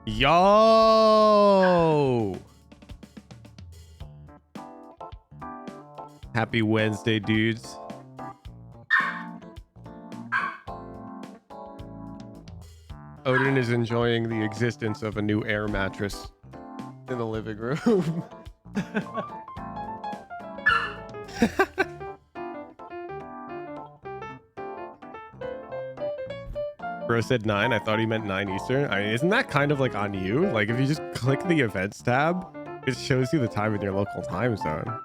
Yo! Happy Wednesday, dudes. Odin is enjoying the existence of a new air mattress in the living room. Bro said 9. I thought he meant 9 Eastern. I mean, isn't that kind of like on you? Like if you just click the events tab, it shows you the time in your local time zone.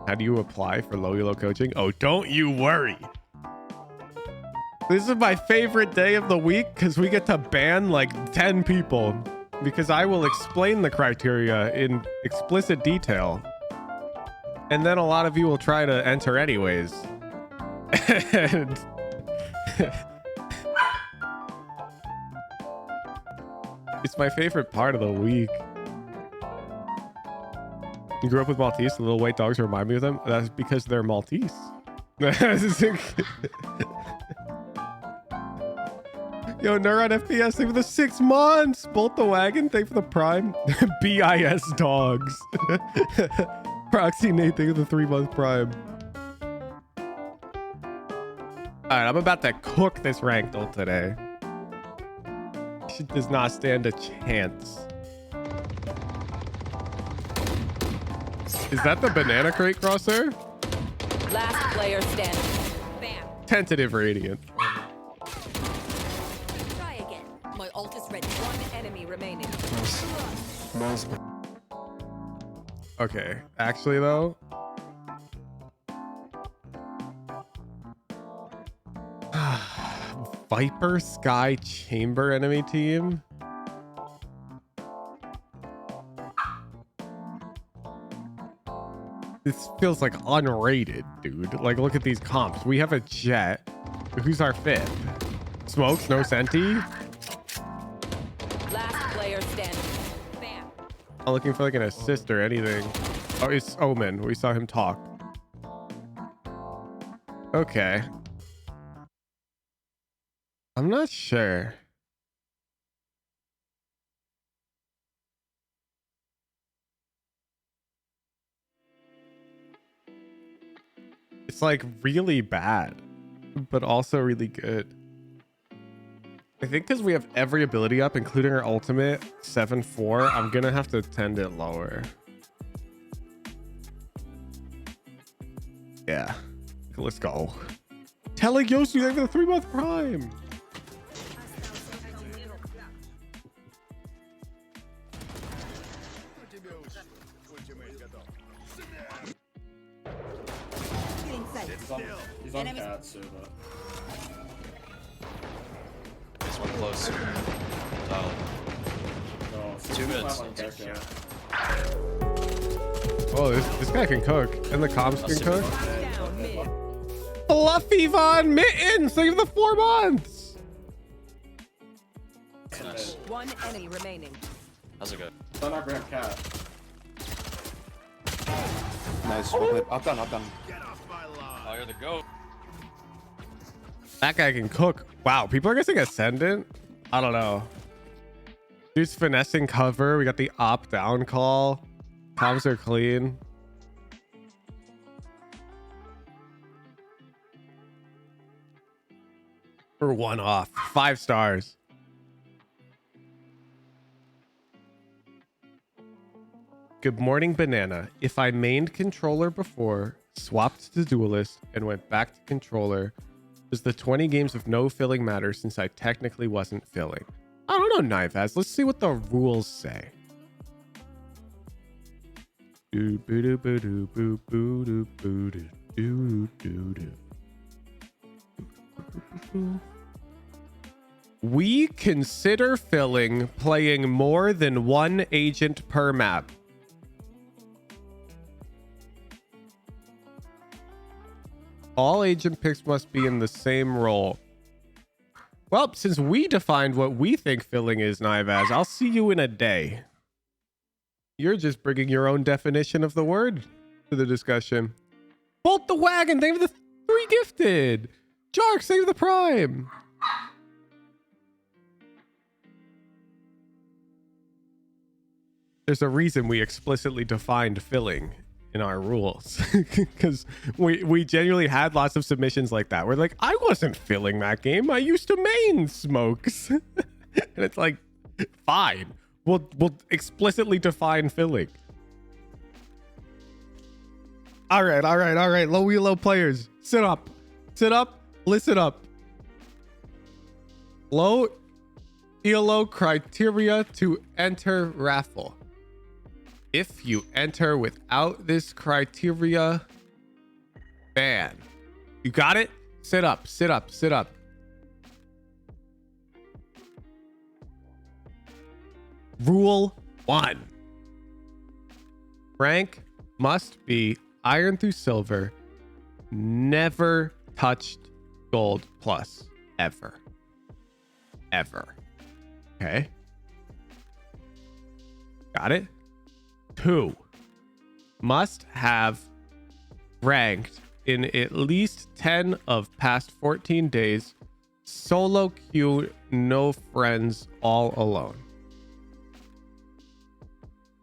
How do you apply for Low ELO Coaching? Oh, don't you worry. This is my favorite day of the week because we get to ban like 10 people because I will explain the criteria in explicit detail. And then a lot of you will try to enter anyways. And it's my favorite part of the week. You grew up with Maltese, the little white dogs remind me of them. That's because they're Maltese. Yo, Neuron FPS, thank you for the 6 months. Bolt the Wagon, thank you for the Prime. BIS Dogs. Proxy Nate, thank you for the 3-month Prime. Alright, I'm about to cook this ranked ult today. She does not stand a chance. Is that the banana crate crosser? Last player standing. Bam. Tentative radiant. Try again. My ult is ready. One enemy remaining. Nice. Okay, actually though. Viper Sky Chamber enemy team. This feels like unrated, dude. Like, look at these comps. We have a Jet. Who's our fifth? Smokes, no Senti. Last player standing. Bam. I'm looking for like an assist or anything. Oh, it's Omen. We saw him talk. Okay. I'm not sure. It's like really bad, but also really good. I think because we have every ability up, including our ultimate 7-4, I'm gonna have to tend it lower. Yeah, let's go. Telling Yosu they have the 3-month Prime. He's on cat, so This one close. Dial. no, 2 minutes. Oh, this guy can cook, and the comms can cook. Down mid. Fluffy Von Mittens, thank you for the 4 months. Nice. One enemy remaining. How's it go? Don't not grab cat. Nice. Up done. Oh, you're the GOAT. That guy can cook. Wow, people are guessing Ascendant? I don't know. Dude's finessing cover. We got the op down call. Comms are clean. We're 1 off. 5 stars. Good morning, Banana. If I mained controller before, swapped to duelist, and went back to controller, does the 20 games of no filling matter since I technically wasn't filling? I don't know, Knifeaz. Let's see what the rules say. We consider filling playing more than 1 agent per map. All agent picks must be in the same role. Well, since we defined what we think filling is, Knifeaz, I'll see you in a day. You're just bringing your own definition of the word to the discussion. Bolt the wagon. Thank you for the 3 gifted. Jark, save the prime. There's a reason we explicitly defined filling in our rules, because we genuinely had lots of submissions like that. We're like, I wasn't filling that game. I used to main smokes. And it's like, fine. We'll explicitly define filling. All right. Low ELO players, sit up, listen up. Low ELO criteria to enter raffle. If you enter without this criteria, ban. You got it? Sit up. Rule 1. Rank must be iron through silver. Never touched gold plus. Ever. Okay. Got it? 2. Must have ranked in at least 10 of past 14 days. Solo queue, no friends, all alone.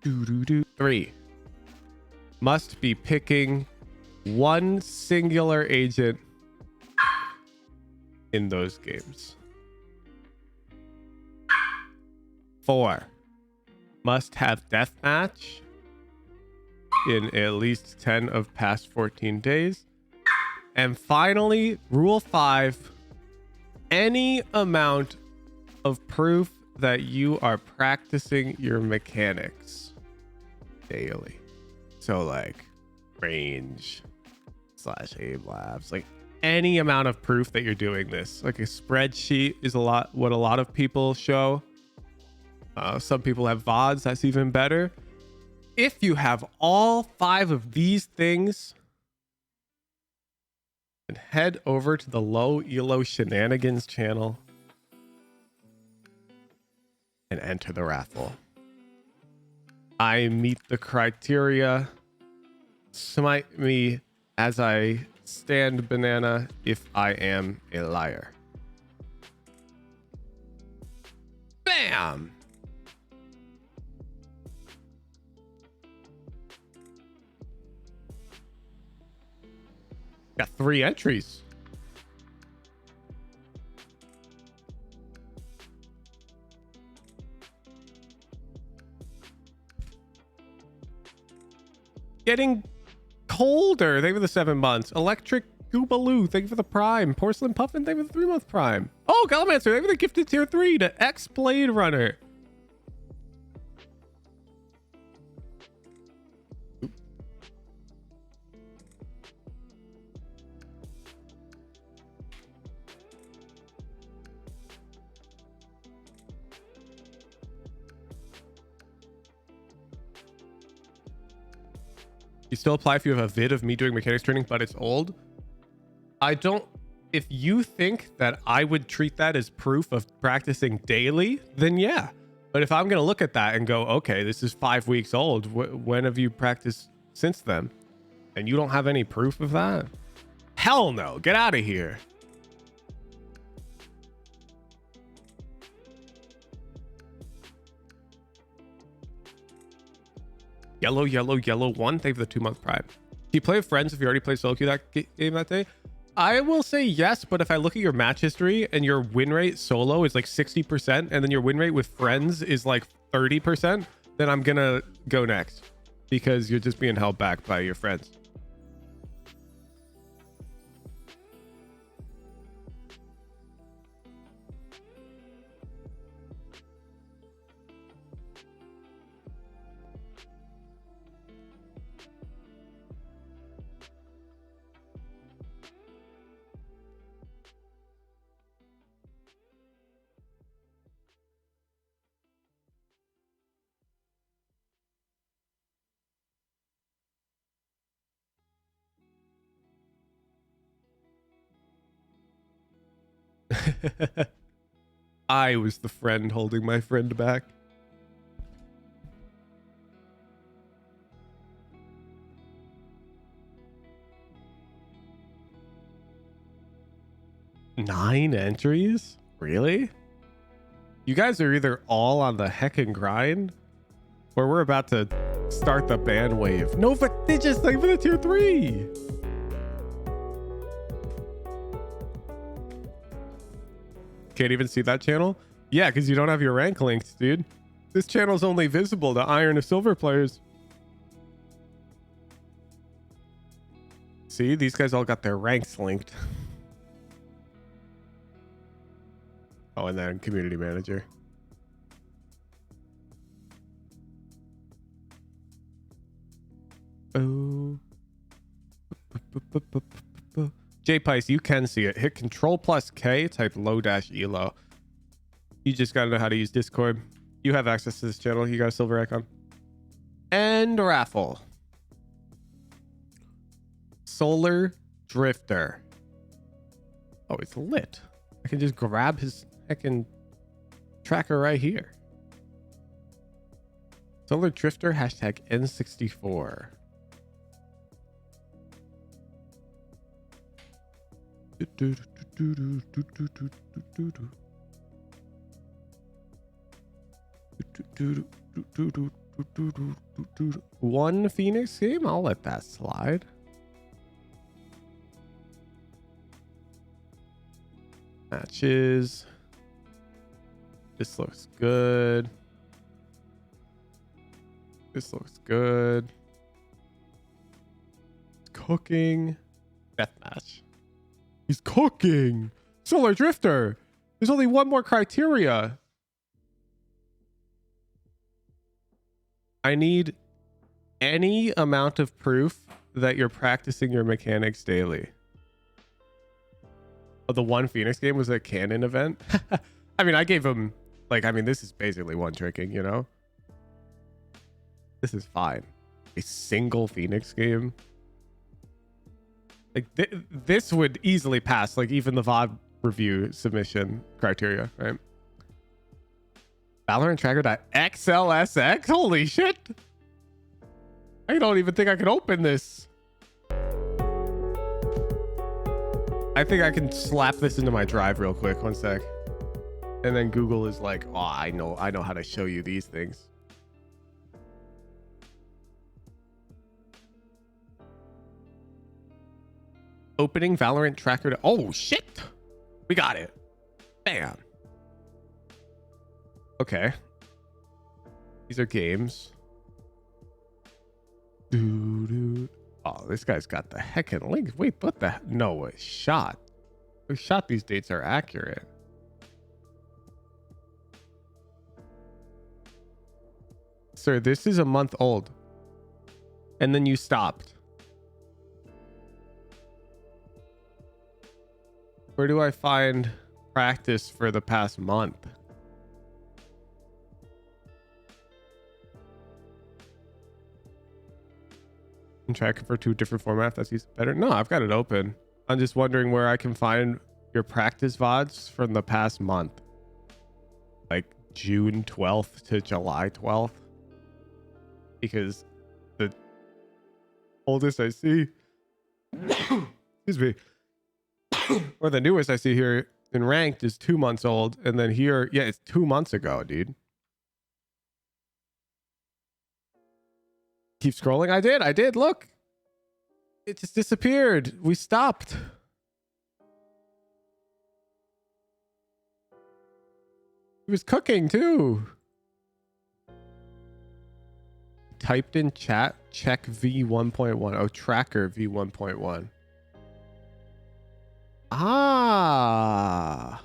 3. Must be picking one singular agent in those games. 4. Must have deathmatch in at least 10 of past 14 days. And finally, rule 5, any amount of proof that you are practicing your mechanics daily. So like range / aim labs, like any amount of proof that you're doing this. Like a spreadsheet is what a lot of people show. Some people have VODs, that's even better. If you have all 5 of these things, then head over to the Low ELO Shenanigans channel and enter the raffle. I meet the criteria. Smite me as I stand banana if I am a liar. Bam! Got 3 entries. Getting colder. Thank you for the 7 months. Electric Goobaloo. Thank you for the prime. Porcelain Puffin. Thank you for the 3-month prime. Oh, Gallmancer. Thank you for the gifted tier 3 to X Blade Runner. You still apply if you have a vid of me doing mechanics training, but it's old. I don't. If you think that I would treat that as proof of practicing daily, then yeah. But if I'm going to look at that and go, okay, this is 5 weeks old. When have you practiced since then? And you don't have any proof of that? Hell no. Get out of here. Yellow 1. Thank you for the 2-month prime. Do you play with friends if you already played solo queue that game that day? I will say yes, but if I look at your match history and your win rate solo is like 60% and then your win rate with friends is like 30%, then I'm gonna go next because you're just being held back by your friends. I was the friend holding my friend back. 9 entries? Really? You guys are either all on the heckin' grind, or we're about to start the ban wave. No, but they just like for the tier 3. Can't even see that channel? Yeah, because you don't have your rank linked, dude. This channel's only visible to Iron or Silver players. See, these guys all got their ranks linked. Oh, and then community manager. Oh. J-Pice, you can see it. Hit Control plus K, type low -elo. You just gotta know how to use Discord. You have access to this channel. You got a silver icon. And raffle. Solar Drifter. Oh, it's lit. I can just grab his heckin' tracker right here. Solar Drifter, hashtag N64. One Phoenix game? I'll let that slide. Matches. This looks good. This looks good. Cooking. Deathmatch. He's cooking. Solar Drifter. There's only one more criteria. I need any amount of proof that you're practicing your mechanics daily. Oh, the one Phoenix game was a canon event. I mean, I gave him like, I mean, this is basically one tricking, you know? This is fine. A single Phoenix game. Like this would easily pass like even the VOD review submission criteria, right? Valorant tracker.xlsx. Holy shit. I don't even think I can open this. I think I can slap this into my drive real quick. One sec. And then Google is like, oh, I know how to show you these things. Opening Valorant tracker. Oh shit. We got it. Bam. Okay. These are games. Dude. Oh, this guy's got the heckin' link. Wait, what the? No, a shot. A shot. These dates are accurate. Sir, this is a month old. And then you stopped. Where do I find practice for the past month? And try it for 2 different formats. That's better. No, I've got it open. I'm just wondering where I can find your practice VODs from the past month. Like June 12th to July 12th. Because the oldest I see, excuse me, or the newest I see here in ranked is 2 months old. And then here, yeah, it's 2 months ago, dude. Keep scrolling. I did. Look. It just disappeared. We stopped. He was cooking too. Typed in chat, check V1.1. Oh, tracker V1.1. Ah.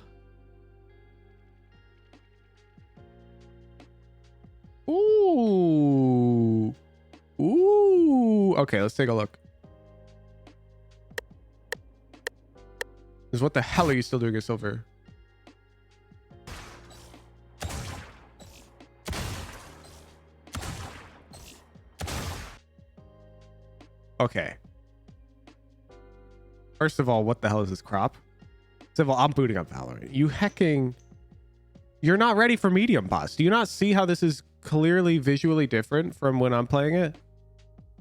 Ooh. Ooh. Okay, let's take a look. Because what the hell are you still doing at silver? Okay. First of all, what the hell is this crop? Second of all, I'm booting up Valorant. You hecking... You're not ready for medium boss. Do you not see how this is clearly visually different from when I'm playing it?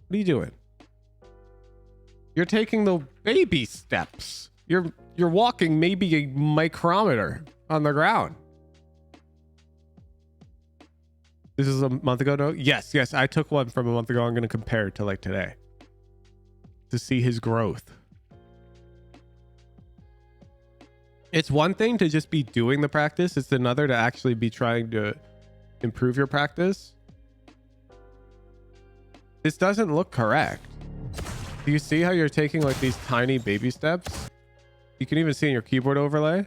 What are you doing? You're taking the baby steps. You're walking maybe a micrometer on the ground. This is a month ago, no? Yes, I took one from a month ago. I'm going to compare it to like today to see his growth. It's one thing to just be doing the practice. It's another to actually be trying to improve your practice. This doesn't look correct. Do you see how you're taking like these tiny baby steps? You can even see in your keyboard overlay.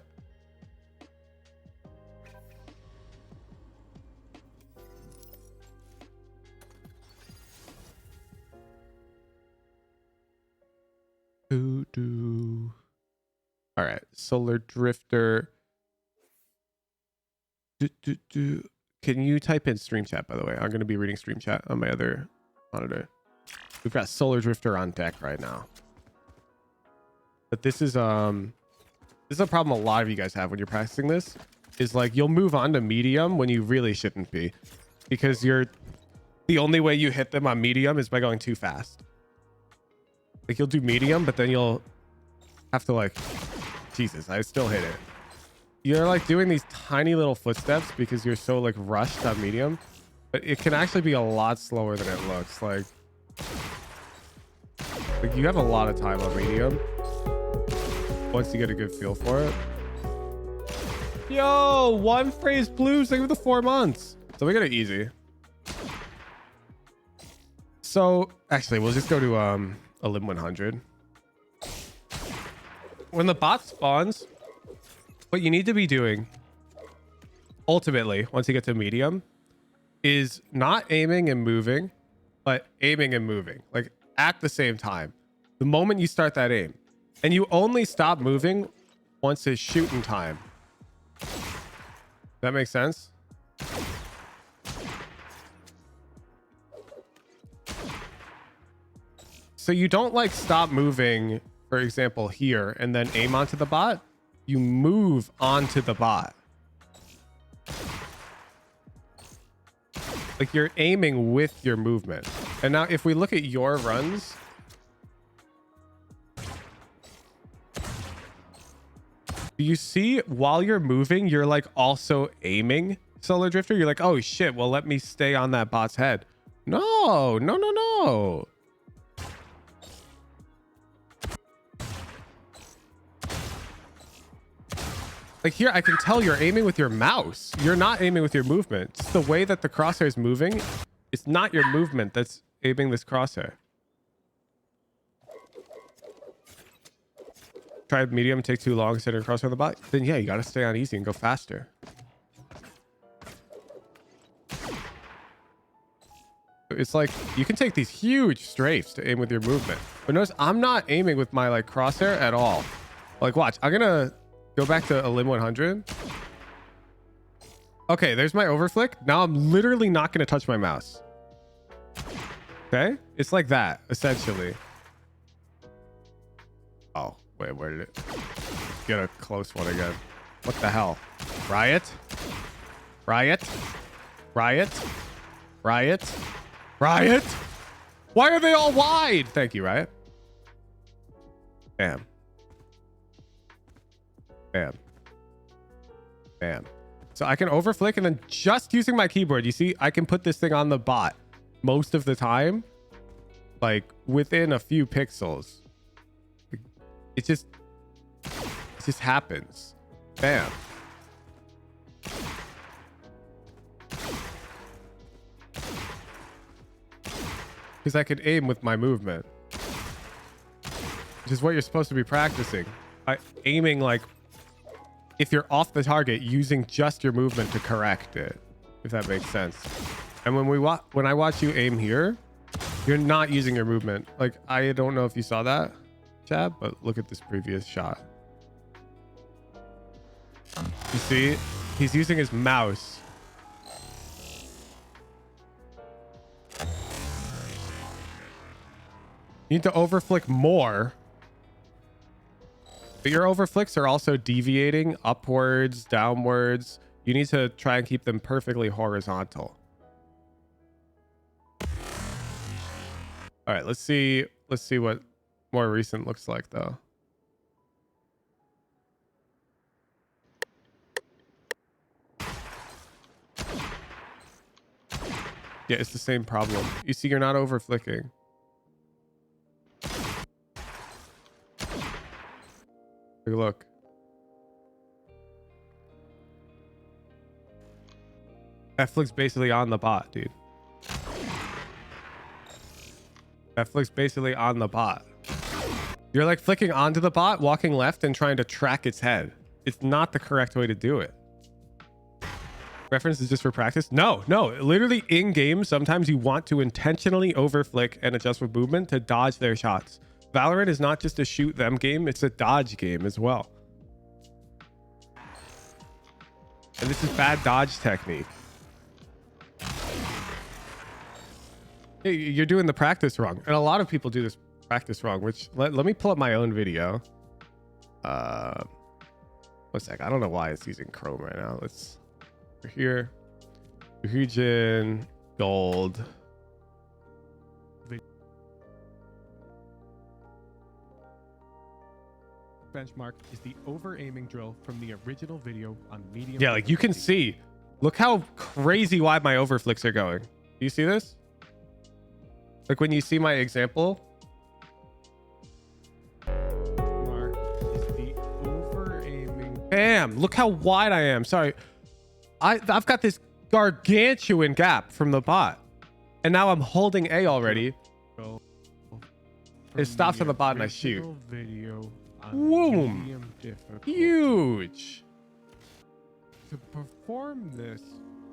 All right, Solar Drifter. Can you type in stream chat, by the way? I'm going to be reading stream chat on my other monitor. We've got Solar Drifter on deck right now. But this is a problem a lot of you guys have when you're practicing this, is like you'll move on to medium when you really shouldn't be, because the only way you hit them on medium is by going too fast. Like you'll do medium, but then you'll have to like, Jesus, I still hit it. You're like doing these tiny little footsteps because you're so like rushed on medium, but it can actually be a lot slower than it looks. Like you have a lot of time on medium once you get a good feel for it. Yo, one phrase blues, thank you for the 4 months. So we got it easy. So actually we'll just go to a lim 100. When the bot spawns, what you need to be doing ultimately once you get to medium is not aiming and moving, but aiming and moving like at the same time the moment you start that aim, and you only stop moving once it's shooting time. That makes sense. So you don't like stop moving, for example, here and then aim onto the bot. You move onto the bot. Like you're aiming with your movement. And now if we look at your runs, do you see while you're moving, you're like also aiming, Solar Drifter? You're like, oh shit, well, let me stay on that bot's head. No. Like here, I can tell you're aiming with your mouse. You're not aiming with your movement. It's the way that the crosshair is moving. It's not your movement that's aiming this crosshair. Try medium, take too long, set a crosshair on the bot. Then yeah, you got to stay on easy and go faster. It's like you can take these huge strafes to aim with your movement. But notice I'm not aiming with my like crosshair at all. Like watch, I'm gonna go back to a lim 100. Okay, there's my overflick. Now I'm literally not gonna touch my mouse. Okay, it's like that essentially. Oh wait, where did it get a close one again? What the hell? Riot. Why are they all wide? Thank you, Riot. Bam. So I can overflick, and then just using my keyboard, you see, I can put this thing on the bot most of the time, like within a few pixels. It just happens. Bam. Because I could aim with my movement, which is what you're supposed to be practicing. Aiming like if you're off the target, using just your movement to correct it, if that makes sense. And when I watch you aim here, you're not using your movement. Like I don't know if you saw that, Chad, but look at this previous shot. You see, he's using his mouse. You need to overflick more. But your overflicks are also deviating upwards, downwards. You need to try and keep them perfectly horizontal. All right, let's see what more recent looks like though. Yeah, it's the same problem. You see, you're not over flicking. Take a look. That flick's basically on the bot, dude. That flick's basically on the bot. You're like flicking onto the bot, walking left and trying to track its head. It's not the correct way to do it. Reference is just for practice. No, literally in game, sometimes you want to intentionally over flick and adjust with movement to dodge their shots. Valorant is not just a shoot them game, it's a dodge game as well. And this is bad dodge technique. You're doing the practice wrong. And a lot of people do this practice wrong, which let me pull up my own video. 1 sec. I don't know why it's using Chrome right now. Let's over here. Region gold. Benchmark is the over aiming drill from the original video on medium. Yeah, like you can see. Look how crazy wide my overflicks are going. Do you see this? Like when you see my example. Mark is the over aiming. Bam! Look how wide I am. Sorry. I've got this gargantuan gap from the bot. And now I'm holding A already. It stops on the bot and I shoot. Video on Boom! medium difficulty. Huge. To perform this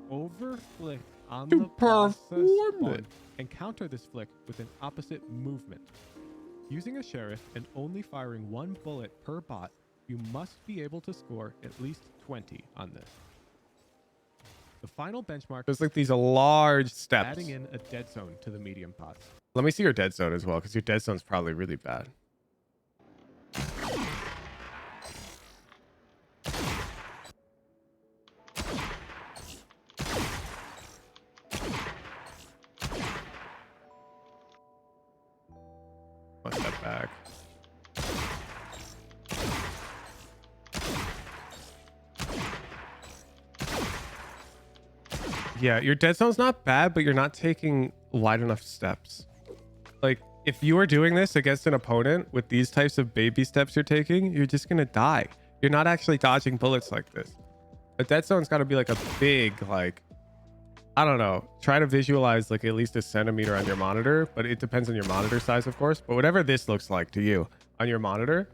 over flick on To the process perform button it. and counter this flick with an opposite movement. Using a sheriff and only firing 1 bullet per bot, you must be able to score at least 20 on this. The final benchmark There's like these large steps. adding in a dead zone to the medium pots. Let me see your dead zone as well, because your dead zone's probably really bad. One step back. Yeah, your dead zone's not bad, but you're not taking wide enough steps. Like, if you are doing this against an opponent with these types of baby steps you're taking, you're just gonna die. You're not actually dodging bullets like this. A dead zone's got to be like a big, like, I don't know. Try to visualize like at least a centimeter on your monitor, but it depends on your monitor size, of course. But whatever this looks like to you on your monitor,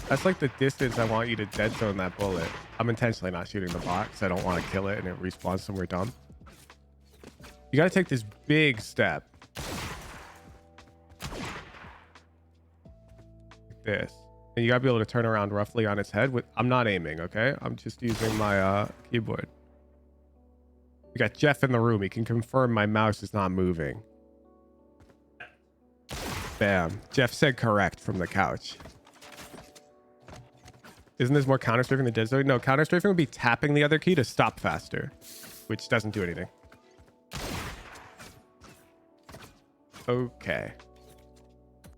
that's like the distance I want you to dead zone that bullet. I'm intentionally not shooting the bot because I don't want to kill it and it respawns somewhere dumb. You got to take this big step. Like this. And you got to be able to turn around roughly on its head. I'm not aiming, okay? I'm just using my keyboard. We got Jeff in the room. He can confirm my mouse is not moving. Bam. Jeff said correct from the couch. Isn't this more counter-strafing than dead zone? No, counter-strafing would be tapping the other key to stop faster, which doesn't do anything. Okay.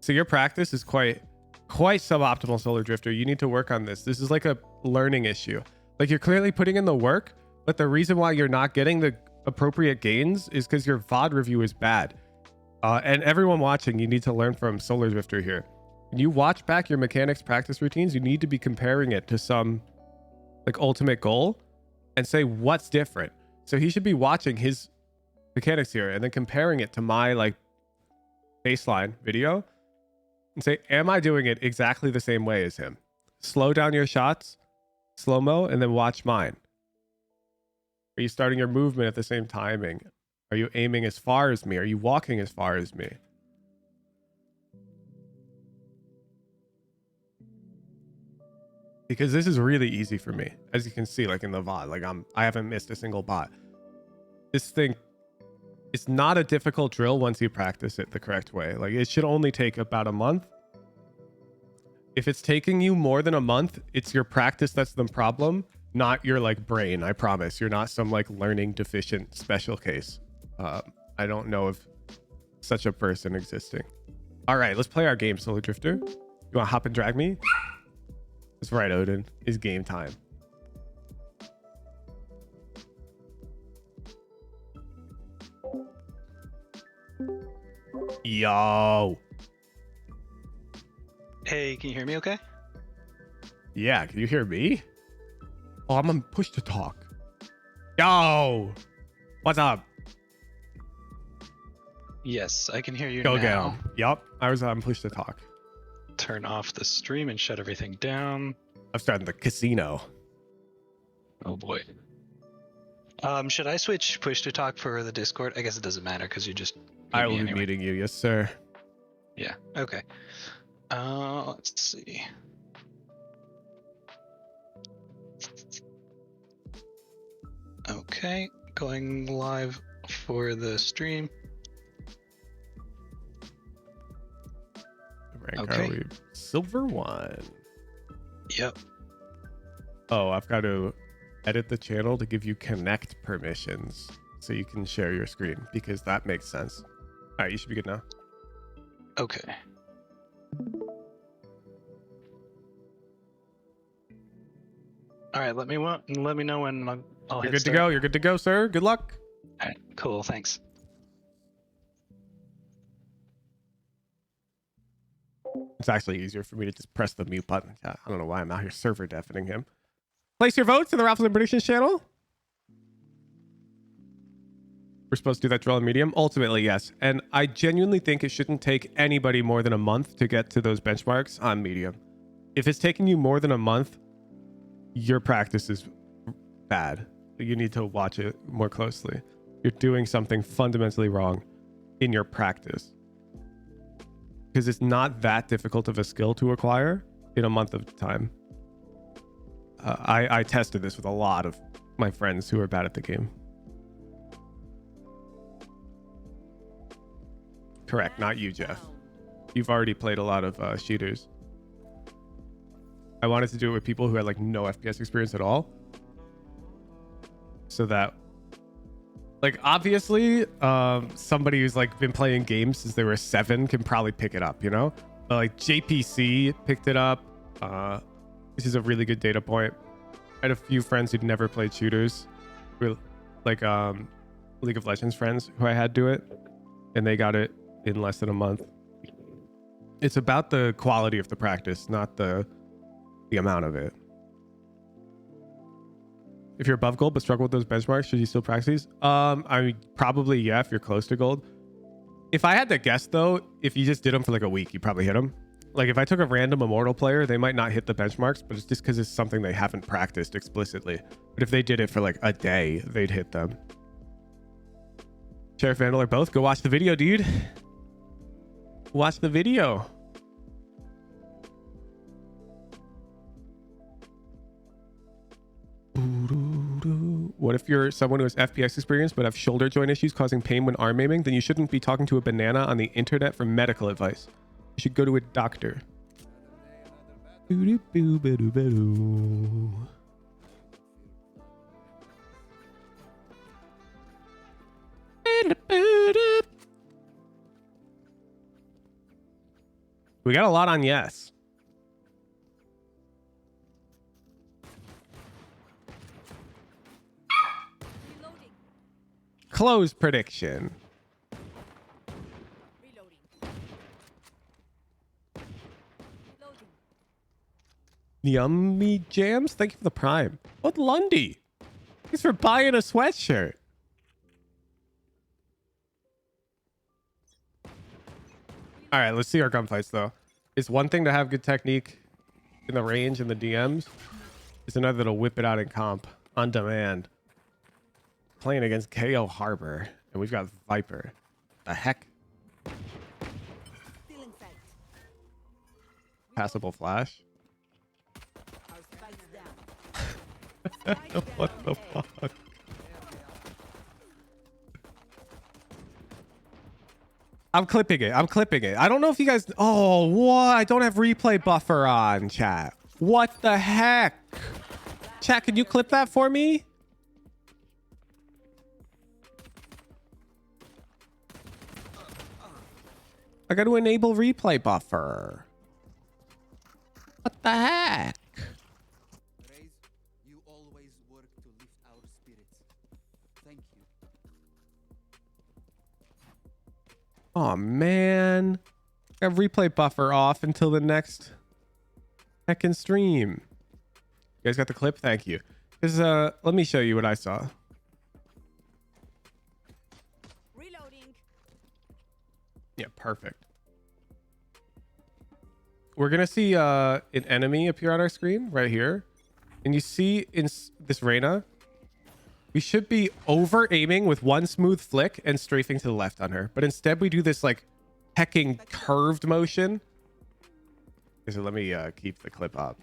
So your practice is quite suboptimal, Solar Drifter. You need to work on this. This is like a learning issue. Like you're clearly putting in the work, but the reason why you're not getting the appropriate gains is because your VOD review is bad. And everyone watching, you need to learn from Solar Drifter here. When you watch back your mechanics practice routines, you need to be comparing it to some like ultimate goal and say what's different. So he should be watching his mechanics here and then comparing it to my like baseline video and say, am I doing it exactly the same way as him? Slow down your shots, slow-mo, and then watch mine. Are you starting your movement at the same timing? Are you aiming as far as me? Are you walking as far as me? Because this is really easy for me. As you can see, like in the VOD, like I haven't missed a single bot. This thing, it's not a difficult drill once you practice it the correct way. Like it should only take about a month. If it's taking you more than a month, it's your practice that's the problem, not your like brain. I promise you're not some like learning deficient special case. I don't know of such a person existing. All right, let's play our game, Solar Drifter. You want to hop and drag me? That's right, Odin. It's game time. Yo. Hey, can you hear me okay? Yeah, can you hear me? Oh, I'm on push to talk. Yo. What's up? Yes, I can hear you Go get now. him. Yup. I was on push to talk. Turn off the stream and shut everything down. I'm starting the casino. Oh boy. Should I switch push to talk for the Discord? I guess it doesn't matter because you just I mute will me be anyway. muting you. Yes, sir. Yeah. Okay. Let's see. Okay, going live for the stream. Rank Okay. are we? Silver 1. Yep. Oh, I've got to edit the channel to give you connect permissions so you can share your screen because that makes sense. All right, you should be good now. Okay. All right. Let me know when I'll You're hit good start. to go. You're good to go, sir. Good luck. All right. Cool. Thanks. It's actually easier for me to just press the mute button. I don't know why I'm out here server deafening him. Place your votes in the Raffles and Predictions channel. We're supposed to do that drill on medium? Ultimately, yes. And I genuinely think it shouldn't take anybody more than a month to get to those benchmarks on medium. If it's taking you more than a month, your practice is bad. You need to watch it more closely. You're doing something fundamentally wrong in your practice. Because it's not that difficult of a skill to acquire in a month of time. I tested this with a lot of my friends who are bad at the game. Correct, not you, Jeff. You've already played a lot of shooters. I wanted to do it with people who had like no FPS experience at all. So that, like, obviously, somebody who's like been playing games since they were 7 can probably pick it up, you know? But like JPC picked it up. This is a really good data point. I had a few friends who'd never played shooters, like League of Legends friends who I had do it, and they got it in less than a month. It's about the quality of the practice, not the amount of it. If you're above gold but struggle with those benchmarks, should you still practice these? I mean, probably, yeah, if you're close to gold. If I had to guess, though, if you just did them for like a week, you probably hit them. Like, if I took a random Immortal player, they might not hit the benchmarks, but it's just because it's something they haven't practiced explicitly. But if they did it for like a day, they'd hit them. Sheriff Vandal or both, go watch the video, dude. Watch the video. What if you're someone who has FPS experience but have shoulder joint issues causing pain when arm aiming? Then you shouldn't be talking to a banana on the internet for medical advice. You should go to a doctor. We got a lot on yes. Reloading. Close prediction. Reloading. Reloading. Yummy Jams, thank you for the prime. What Lundy? Thanks for buying a sweatshirt. All right, let's see our gunfights though. It's one thing to have good technique in the range and the DMs. It's another to whip it out in comp on demand. Playing against KO Harbor, and we've got Viper. The heck? Still in sight. Passable flash? Our spikes down. What the fuck? I'm clipping it. I'm clipping it. I don't know if you guys... Oh, what? I don't have replay buffer on, chat. What the heck? Chat, can you clip that for me? I got to enable replay buffer. What the heck? Raise, you always work to lift our spirits. Thank you. Oh man. Got replay buffer off until the next second stream. You guys got the clip? Thank you. Let me show you what I saw. Reloading. Yeah, perfect. We're gonna see an enemy appear on our screen right here. And you see in this Reyna, we should be over aiming with one smooth flick and strafing to the left on her. But instead we do this like hecking curved motion. Okay, so let me keep the clip up.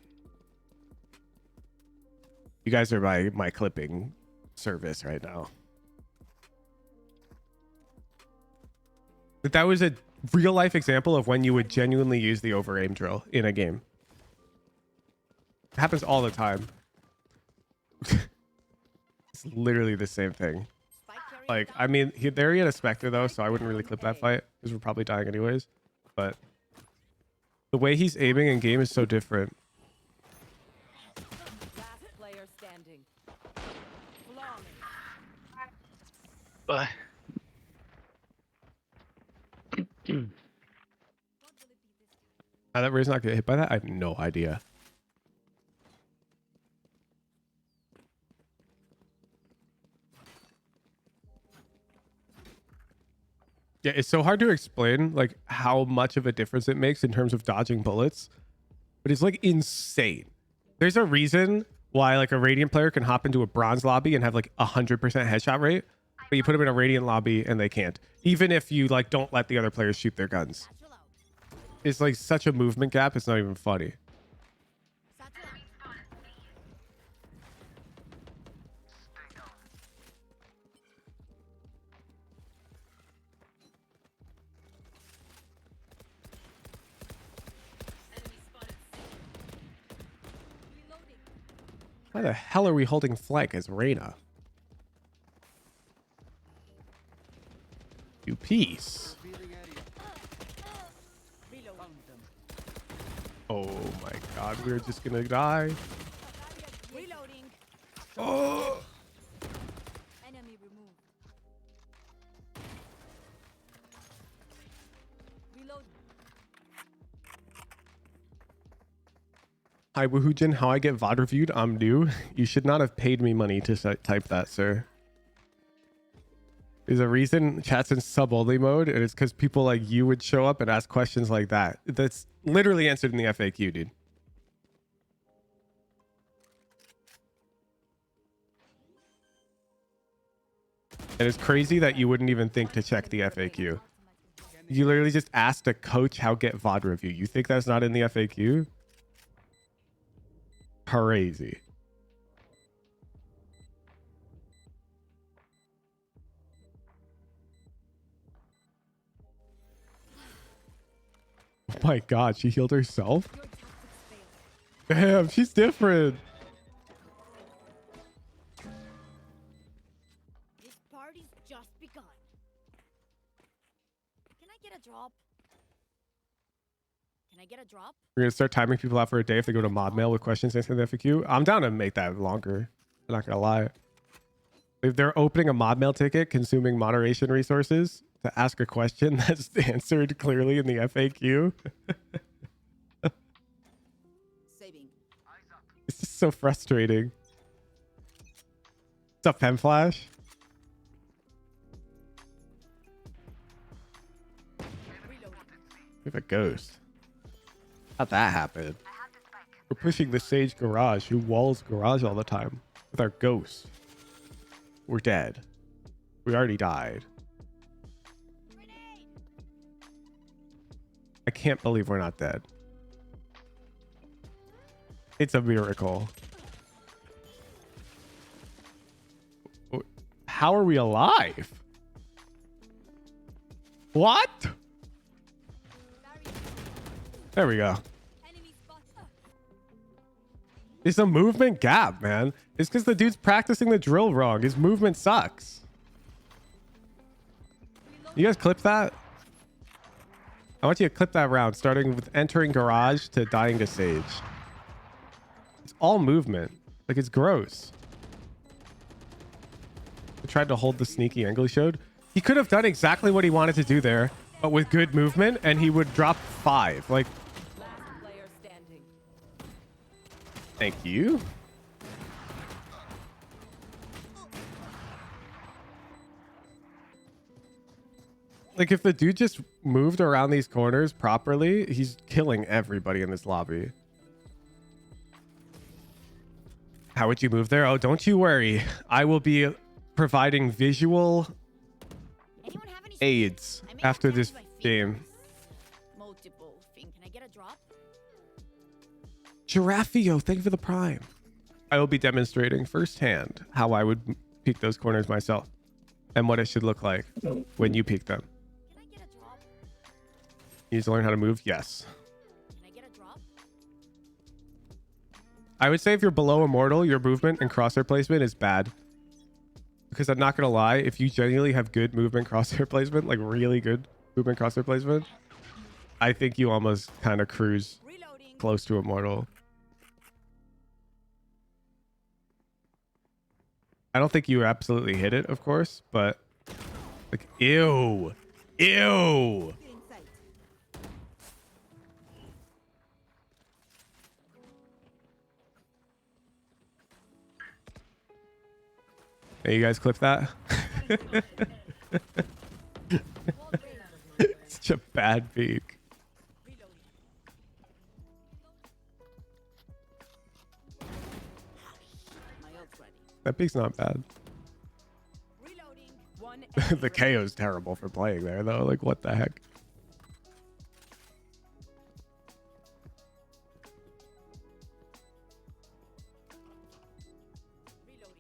You guys are my clipping service right now. But that was a real life example of when you would genuinely use the over aim drill in a game. It happens all the time. It's literally the same thing. Like, I mean, there he had a Spectre though, so I wouldn't really clip that fight because we're probably dying anyways. But the way he's aiming in game is so different. Last player standing. Flawless. Bye. How that Ray's not get hit by that? I have no idea. Yeah, it's so hard to explain like how much of a difference it makes in terms of dodging bullets, but it's like insane. There's a reason why like a Radiant player can hop into a bronze lobby and have like 100% headshot rate, but you put them in a Radiant lobby and they can't, even if you like don't let the other players shoot their guns. It's like such a movement gap, it's not even funny. Why the hell are we holding flank as Reyna? You piece. Oh my god, we're just gonna die. Reloading. Oh! Enemy removed. Reload. Hi Woohoojin, how I get VOD reviewed? I'm new. You should not have paid me money to type that, sir. There's a reason chat's in sub-only mode, and it's because people like you would show up and ask questions like that. That's literally answered in the FAQ, dude. And it's crazy that you wouldn't even think to check the FAQ. You literally just asked a coach how get VOD review. You think that's not in the FAQ? Crazy. Oh my god, she healed herself? Damn, she's different. This party's just begun. Can I get a drop? Can I get a drop? We're gonna start timing people out for a day if they go to mod mail with questions answering the FAQ. I'm down to make that longer. I'm not gonna lie. If they're opening a mod mail ticket, consuming moderation resources to ask a question that's answered clearly in the FAQ. Saving. It's just so frustrating. What's up, Pen Flash? We have a ghost. How'd that happen? We're pushing the Sage Garage, who walls garage all the time, with our ghost. We're dead. We already died. I can't believe we're not dead. It's a miracle. How are we alive? What? There we go. It's a movement gap, man. It's because the dude's practicing the drill wrong. His movement sucks. You guys clip that? I want you to clip that round, starting with entering garage to dying to Sage. It's all movement. Like, it's gross. I tried to hold the sneaky angle he showed. He could have done exactly what he wanted to do there but with good movement, and he would drop 5. Like, Last player standing. thank you. Like, if the dude just moved around these corners properly, he's killing everybody in this lobby. How would you move there? Oh, don't you worry. I will be providing visual Anyone have any aids I may after have this damaged my game. fingers. Multiple thing. Can I get a drop? Giraffio, thank you for the prime. I will be demonstrating firsthand how I would peek those corners myself and what it should look like when you peek them. Can I get a drop? You need to learn how to move? Yes. Can I get a drop? I would say if you're below Immortal, your movement and crosshair placement is bad. Because I'm not going to lie, if you genuinely have good movement crosshair placement, like really good movement crosshair placement, I think you almost kind of cruise Reloading. close to Immortal. I don't think you absolutely hit it, of course, but like, ew. Ew. Hey, you guys clip that? Such a bad peek. My ult's ready. That peek's not bad. Reloading. One enemy The KO is terrible for playing there, though. Like, what the heck? Reloading.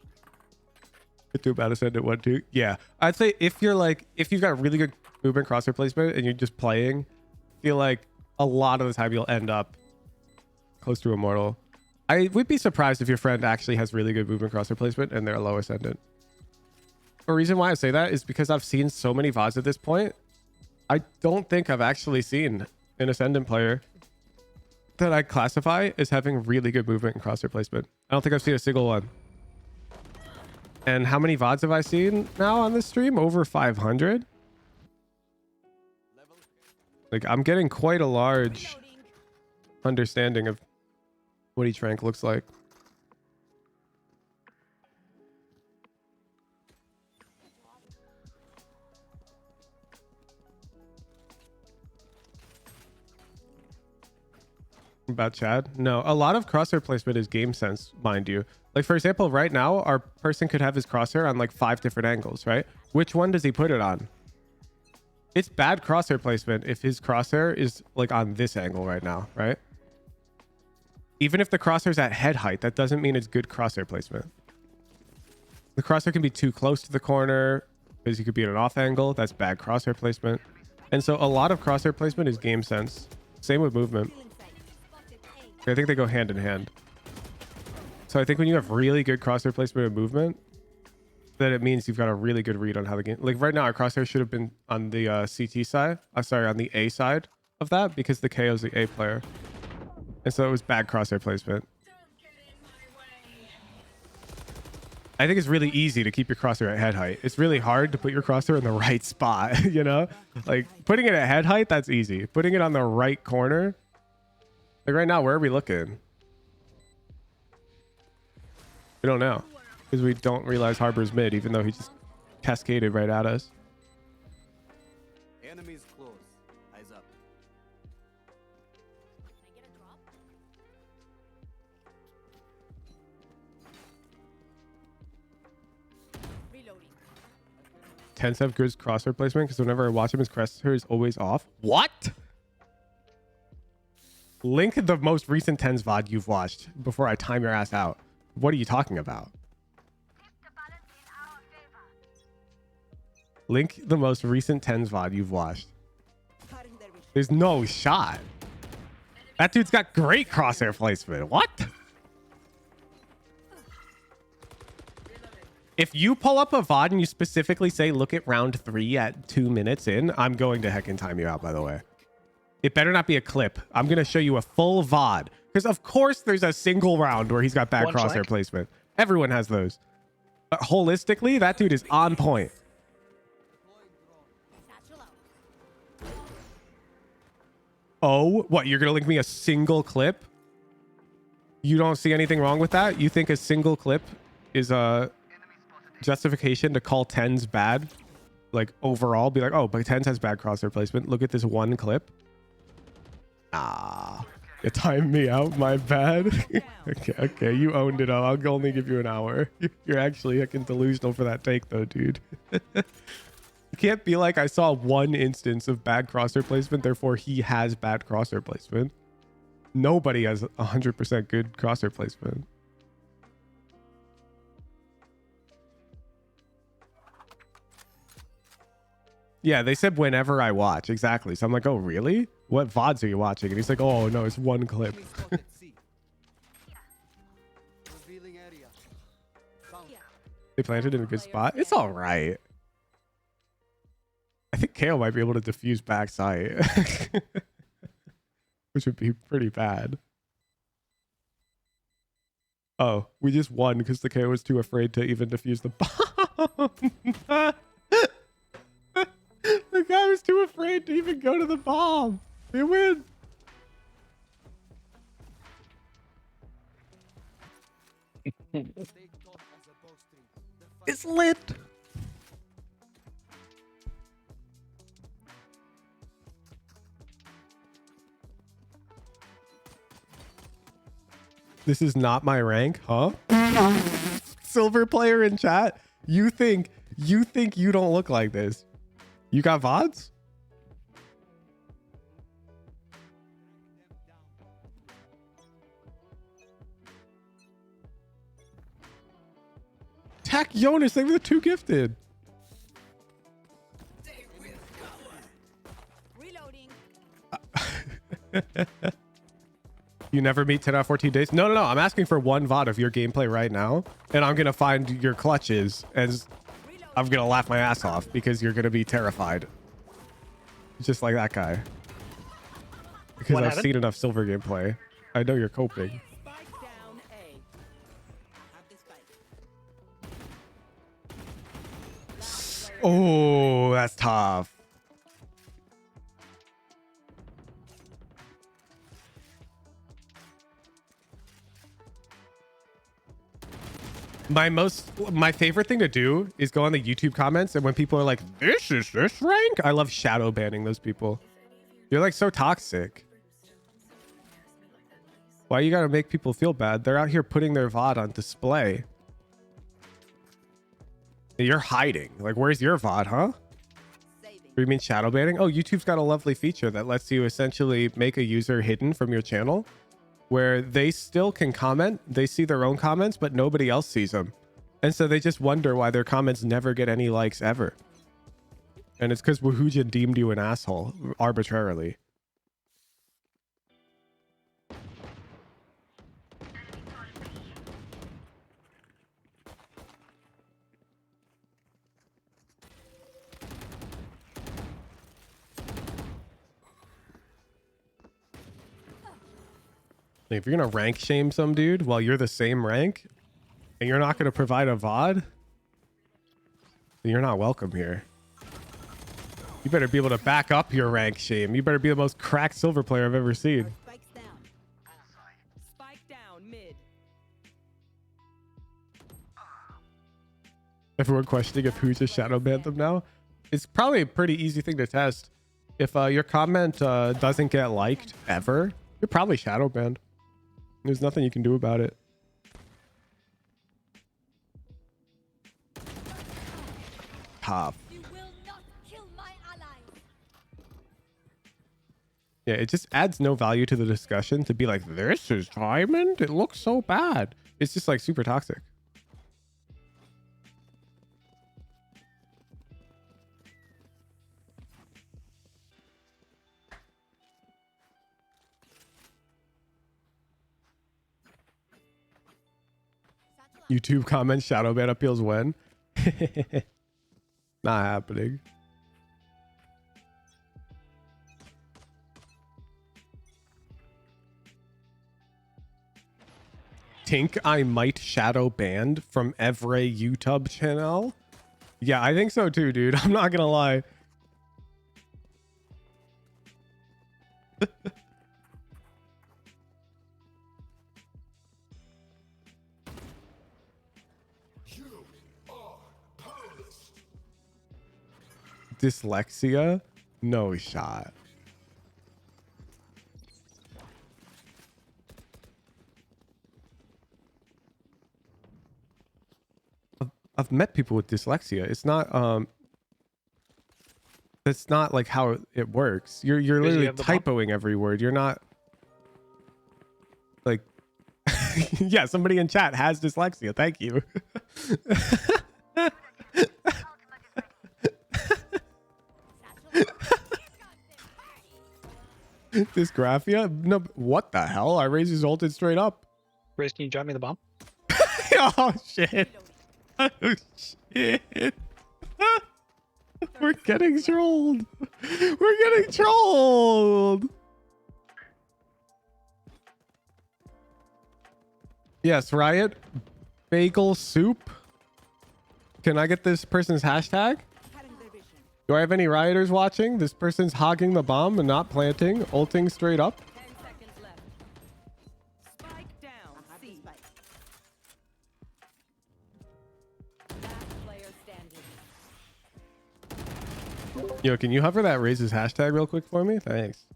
Get to about ascendant 1-2. Yeah, I'd say if you're like, if you've got really good movement crosshair placement and you're just playing, I feel like a lot of the time you'll end up close to Immortal. I would be surprised if your friend actually has really good movement crosshair placement and they're a low ascendant. The reason why I say that is because I've seen so many VODs at this point. I don't think I've actually seen an ascendant player that I classify as having really good movement and crosshair placement. I don't think I've seen a single one. And how many VODs have I seen now on this stream? Over 500. Like, I'm getting quite a large understanding of what each rank looks like. About Chad? No, a lot of crosshair placement is game sense, mind you. Like, for example, right now, our person could have his crosshair on like 5 different angles, right? Which one does he put it on? It's bad crosshair placement if his crosshair is like on this angle right now, right? Even if the crosshair's at head height, that doesn't mean it's good crosshair placement. The crosshair can be too close to the corner because you could be at an off angle. That's bad crosshair placement. And so a lot of crosshair placement is game sense. Same with movement. I think they go hand in hand. So I think when you have really good crosshair placement and movement, then it means you've got a really good read on how the game... Like right now, our crosshair should have been on the CT side. Sorry, on the A side of that because the KO is the A player. And so it was bad crosshair placement. I think it's really easy to keep your crosshair at head height. It's really hard to put your crosshair in the right spot, you know? Like putting it at head height, that's easy. Putting it on the right corner... Like right now, where are we looking? We don't know. Because we don't realize Harbor's mid, even though he just cascaded right at us. Enemies close. Eyes up. Can I get a drop? Reloading. Tens have good crosshair placement because whenever I watch him, his crosshair is always off. What? Link the most recent Tens VOD you've watched before I time your ass out. What are you talking about? Link the most recent Tens VOD you've watched. There's no shot. That dude's got great crosshair placement. What? If you pull up a VOD and you specifically say, look at round 3 at 2 minutes in, I'm going to heckin' time you out, by the way. It better not be a clip. I'm going to show you a full VOD. Because of course there's a single round where he's got bad crosshair placement. Everyone has those. But holistically, that dude is on point. Satchel out. Oh, what? You're gonna link me a single clip? You don't see anything wrong with that? You think a single clip is a justification to call 10s bad? Like overall, be like, oh, but 10s has bad crosshair placement. Look at this one clip. Ah, you timed me out. My bad. Okay, you owned it. I'll only give you an hour. You're actually fucking delusional for that take, though, dude. You can't be like, I saw one instance of bad crosshair placement, therefore he has bad crosshair placement. Nobody has 100% good crosshair placement. Yeah, they said whenever I watch. Exactly. So I'm like, oh, really? What VODs are you watching? And he's like, oh, no, it's one clip. Enemy spotted C. Revealing area. Found. They planted in a good spot. It's all right. I think KO might be able to defuse backside, which would be pretty bad. Oh, we just won because the KO was too afraid to even defuse the bomb. The guy was too afraid to even go to the bomb. We win. Stay top as a bowstring. The fight It's lit. This is not my rank, huh? Silver player in chat. You think you don't look like this? You got VODs? Attack Jonas, they were the two gifted. Reloading. You never meet 10 out of 14 days? No. I'm asking for one VOD of your gameplay right now. And I'm going to find your clutches as I'm going to laugh my ass off because you're going to be terrified. Just like that guy. Because What I've happened? seen enough silver gameplay. I know you're coping. Spike down A. Have the spike. Oh, that's tough. My favorite thing to do is go on the YouTube comments, and when people are like, this is this rank, I love shadow banning those people. You're like so toxic. Why you gotta make people feel bad? They're out here putting their VOD on display. You're hiding. Like, where's your VOD, huh? Saving. You mean shadow banning? Oh, YouTube's got a lovely feature that lets you essentially make a user hidden from your channel, where they still can comment. They see their own comments, but nobody else sees them. And so they just wonder why their comments never get any likes ever. And it's because Wahooja deemed you an asshole arbitrarily. If you're going to rank shame some dude while you're the same rank and you're not going to provide a VOD, then you're not welcome here. You better be able to back up your rank shame. You better be the most cracked silver player I've ever seen. Spike's down. Spike down mid. Everyone questioning if who just shadow banned them now. It's probably a pretty easy thing to test. If your comment doesn't get liked ever, you're probably shadow banned. There's nothing you can do about it. Top. You will not kill my allies. Yeah, it just adds no value to the discussion to be like, this is diamond? It looks so bad. It's just like super toxic. YouTube comments, shadow ban appeals when? Not happening. Think I might shadow banned from every YouTube channel? Yeah, I think so too, dude. I'm not gonna lie. Dyslexia? No shot. I've met people with dyslexia. It's not like how it works. You're literally have the bomb? typoing every word. You're not like yeah, somebody in chat has dyslexia. Thank you. Dysgraphia? No, what the hell? I raised his ulted straight up. Riz, can you drop me the bomb? Oh shit. Oh shit. We're getting trolled. We're getting trolled. Yes, Riot. Bagel soup. Can I get this person's hashtag? Do I have any rioters watching? This person's hogging the bomb and not planting, ulting straight up. 10 seconds left. Spike down. C. Last player standing. Yo, can you hover that raises hashtag real quick for me? Thanks.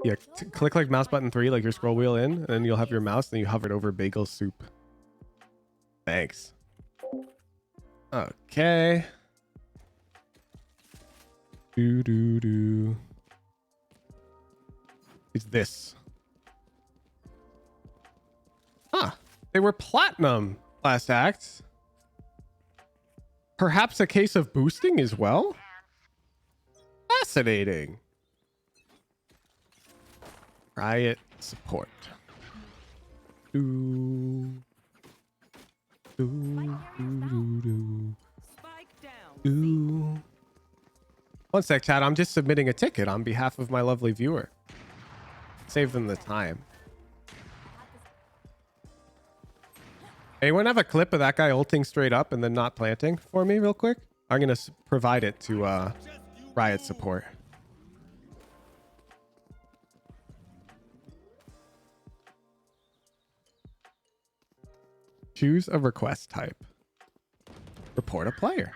Yeah, click like mouse button 3, like your scroll wheel in, and then you'll have your mouse, and you hover it over bagel soup. Thanks. Okay. Do. It's this. Huh. They were platinum last act. Perhaps a case of boosting as well? Fascinating. Riot support. Do. Spike down. Ooh. One sec, chat. I'm just submitting a ticket on behalf of my lovely viewer. Save them the time. Anyone have a clip of that guy ulting straight up and then not planting for me real quick? I'm going to provide it to Riot support. Choose a request type. Report a player.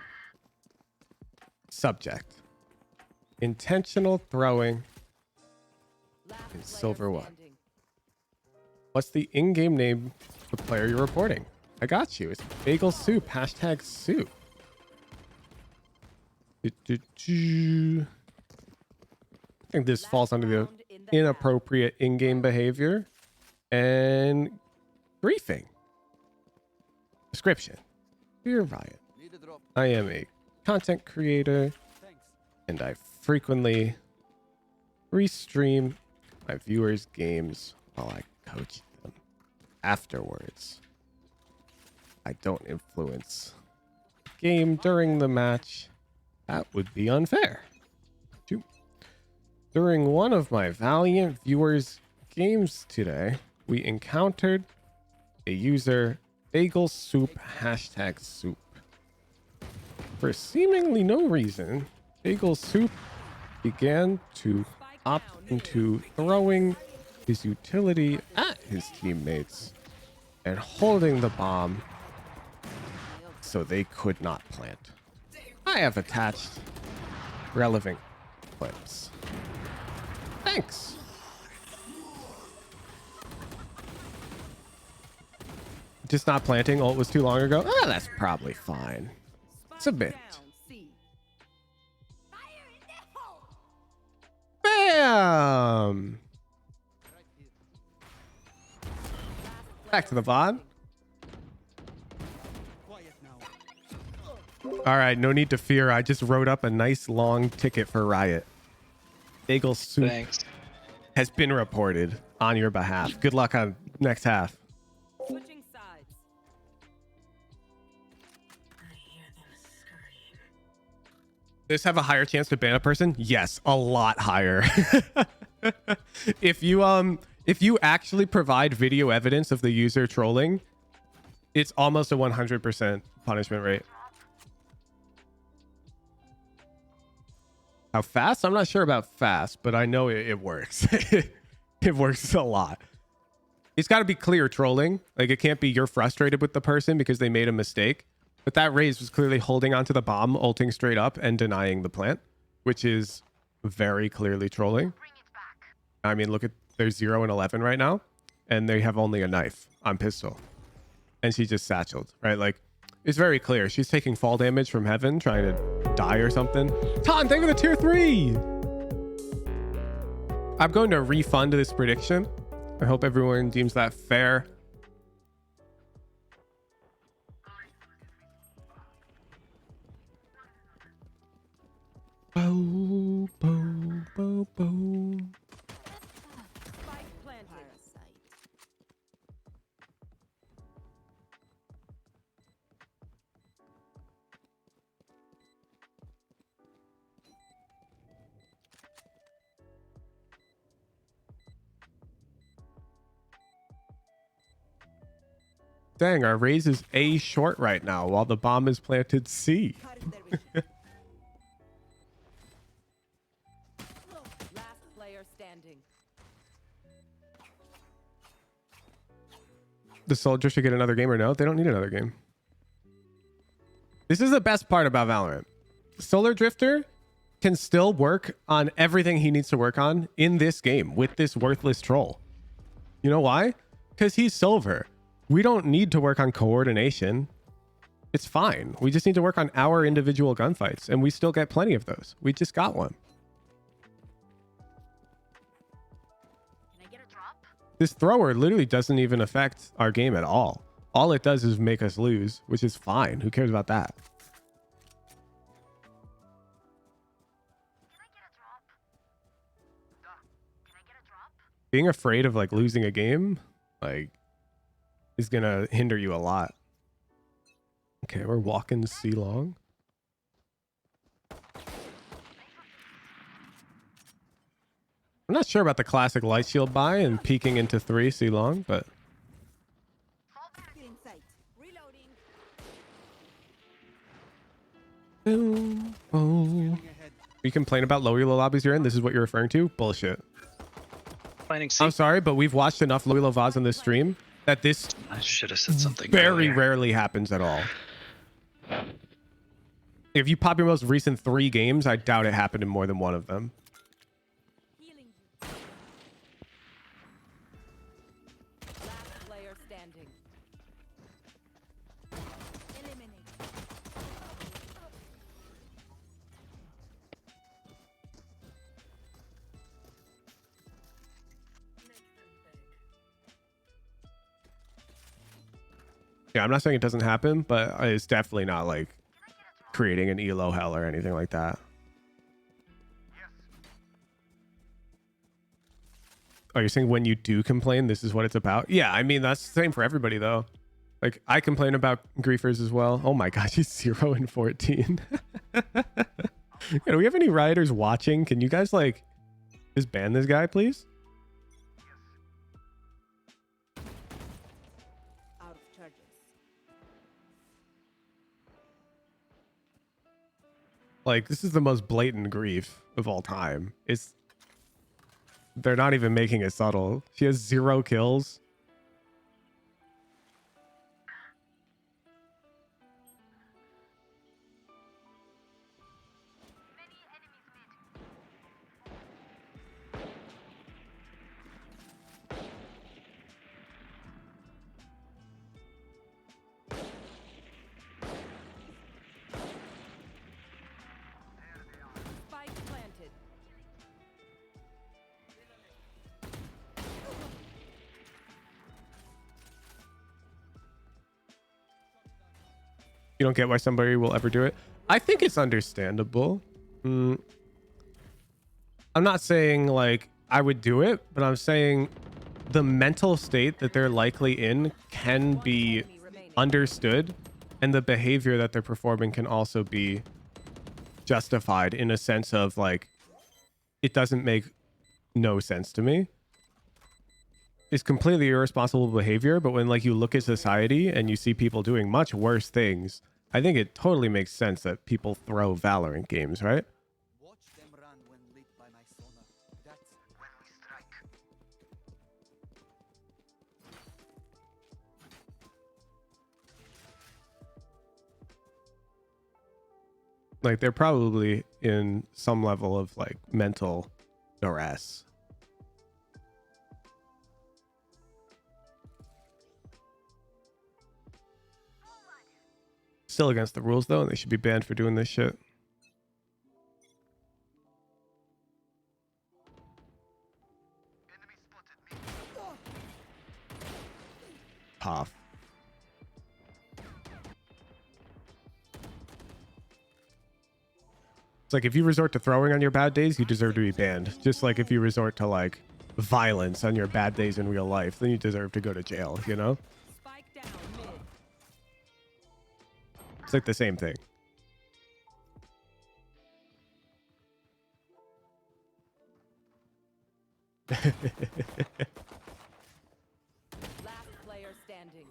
Subject. Intentional throwing Last in player silver one. standing. What's the in-game name of the player you're reporting? I got you. It's bagel soup. Hashtag soup. I think this falls under the Round in the inappropriate in-game behavior and briefing. Description. Dear Riot, Need a drop. I am a content creator Thanks. and I frequently restream my viewers' games while I coach them. Afterwards, I don't influence the game during the match. That would be unfair. 2. During one of my valiant viewers' games today, we encountered a user bagel soup hashtag soup. For seemingly no reason, bagel soup began to opt into throwing his utility at his teammates and holding the bomb so they could not plant. I have attached relevant clips. Thanks. Just not planting. Ult was too long ago. Ah, that's probably fine. Submit. Down. C. Fire in the hole! Bam! Back to the VOD. Quiet now. All right, no need to fear. I just wrote up a nice long ticket for Riot. Bagel soup Thanks. has been reported on your behalf. Good luck on next half. Switching sides. Does this have a higher chance to ban a person? Yes, a lot higher. If you actually provide video evidence of the user trolling, it's almost a 100% punishment rate. How fast? I'm not sure about fast, but I know it works. It works a lot. It's got to be clear trolling. Like, it can't be you're frustrated with the person because they made a mistake. But that Raze was clearly holding onto the bomb, ulting straight up, and denying the plant, which is very clearly trolling. I mean, look at, they're 0 and 11 right now, and they have only a knife on pistol. And she just satcheled, right? Like, it's very clear. She's taking fall damage from heaven, trying to die or something. Ton, thank you for the tier 3. I'm going to refund this prediction. I hope everyone deems that fair. Bo, bo, bo, bo. Spike planted. Dang, our Raze is A short right now while the bomb is planted C. Last player standing. The soldier should get another game or no? They don't need another game. This is the best part about Valorant. Solar Drifter can still work on everything he needs to work on in this game with this worthless troll. You know why? Because he's silver. We don't need to work on coordination. It's fine. We just need to work on our individual gunfights, and we still get plenty of those. We just got one. Can I get a drop? This thrower literally doesn't even affect our game at all. All it does is make us lose, which is fine. Who cares about that? Can I get a drop? Can I get a drop? Being afraid of like losing a game, like, is gonna hinder you a lot. Okay, we're walking C long. I'm not sure about the classic light shield buy and peeking into 3 C long, but Get in sight. Reloading. boom, boom. You complain about low elo lobbies you're in. This is what you're referring to? Bullshit. Finding C. I'm sorry, but we've watched enough low elo VODs on this stream that this I should have said something. very earlier. rarely happens at all. If you pop your most recent 3 games, I doubt it happened in more than one of them. Healing you. Last player standing. Eliminate. Yeah, I'm not saying it doesn't happen, but it's definitely not like creating an elo hell or anything like that. Oh, you're saying when you do complain, this is what it's about? Yeah, I mean, that's the same for everybody, though. Like, I complain about griefers as well. Oh my gosh, he's 0 and 14. Yeah, do we have any rioters watching? Can you guys, like, just ban this guy, please? Out of charges. Like, this is the most blatant grief of all time. They're not even making it subtle. She has 0 kills. Spike planted. You don't get why somebody will ever do it. I think it's understandable. I'm not saying like I would do it, but I'm saying the mental state that they're likely in can be Enemy remaining. understood, and the behavior that they're performing can also be justified in a sense of like, it doesn't make no sense to me. It's completely irresponsible behavior, but when like you look at society and you see people doing much worse things, I think it totally makes sense that people throw Valorant games, right? Watch them run. Like they're probably in some level of like mental duress. Still against the rules though, and they should be banned for doing this shit. Tough. It's like if you resort to throwing on your bad days, you deserve to be banned. Just like if you resort to like violence on your bad days in real life, then you deserve to go to jail, you know? Spike down mid. It's like the same thing. Last player standing.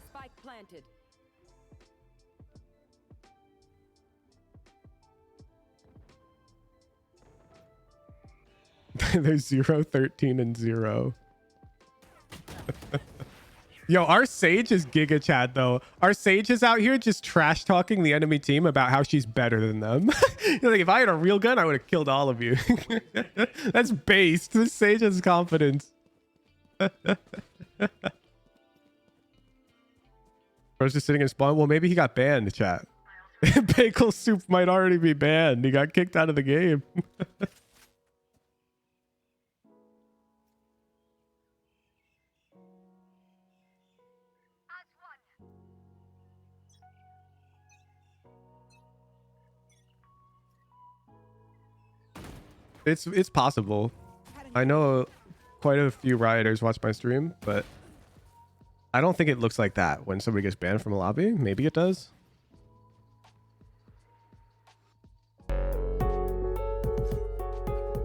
Spike planted. There's 0, 13, and 0. Yo, our Sage is Giga Chad though. Our Sage is out here just trash talking the enemy team about how she's better than them. Like, if I had a real gun, I would have killed all of you. That's based. This Sage has confidence. Bro's just sitting in spawn. Well, maybe he got banned, chat. Bagel Soup might already be banned. He got kicked out of the game. It's possible. I know quite a few rioters watch my stream, but I don't think it looks like that when somebody gets banned from a lobby. Maybe it does.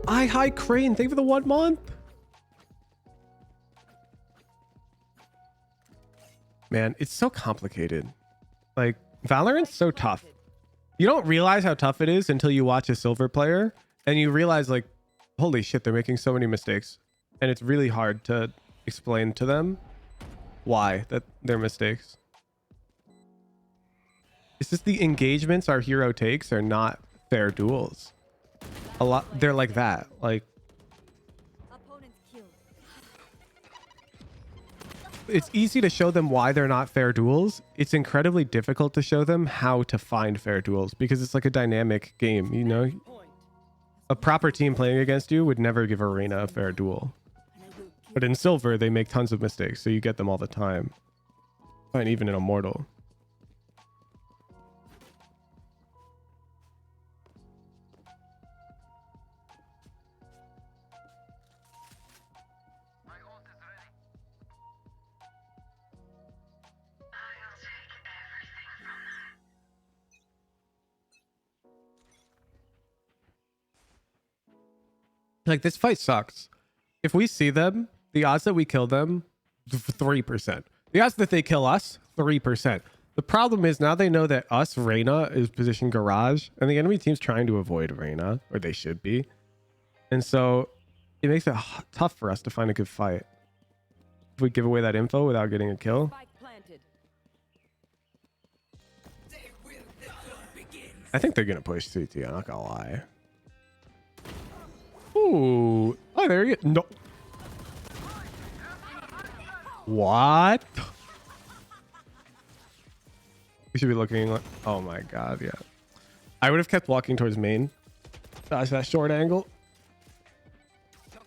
Hi Crane, thank you for the 1 month. Man, it's so complicated. Like, Valorant's so tough. You don't realize how tough it is until you watch a silver player and you realize, like, holy shit, they're making so many mistakes. And it's really hard to explain to them why that they're mistakes. It's just the engagements our hero takes are not fair duels. A lot, they're like that. Like, Opponents killed. it's easy to show them why they're not fair duels. It's incredibly difficult to show them how to find fair duels because it's like a dynamic game, you know? A proper team playing against you would never give a Reyna a fair duel. But in silver, they make tons of mistakes, so you get them all the time. And even in Immortal. Like, this fight sucks. If we see them, the odds that we kill them, 3%. The odds that they kill us, 3%. The problem is now they know that us, Reyna, is positioned garage, and the enemy team's trying to avoid Reyna, or they should be. And so it makes it tough for us to find a good fight. If we give away that info without getting a kill. Spike planted. I think they're going to push CT, I'm not going to lie. Ooh. Oh, there you go. No. What? We should be looking like, oh my god, yeah. I would have kept walking towards main. Dodge that short angle. Last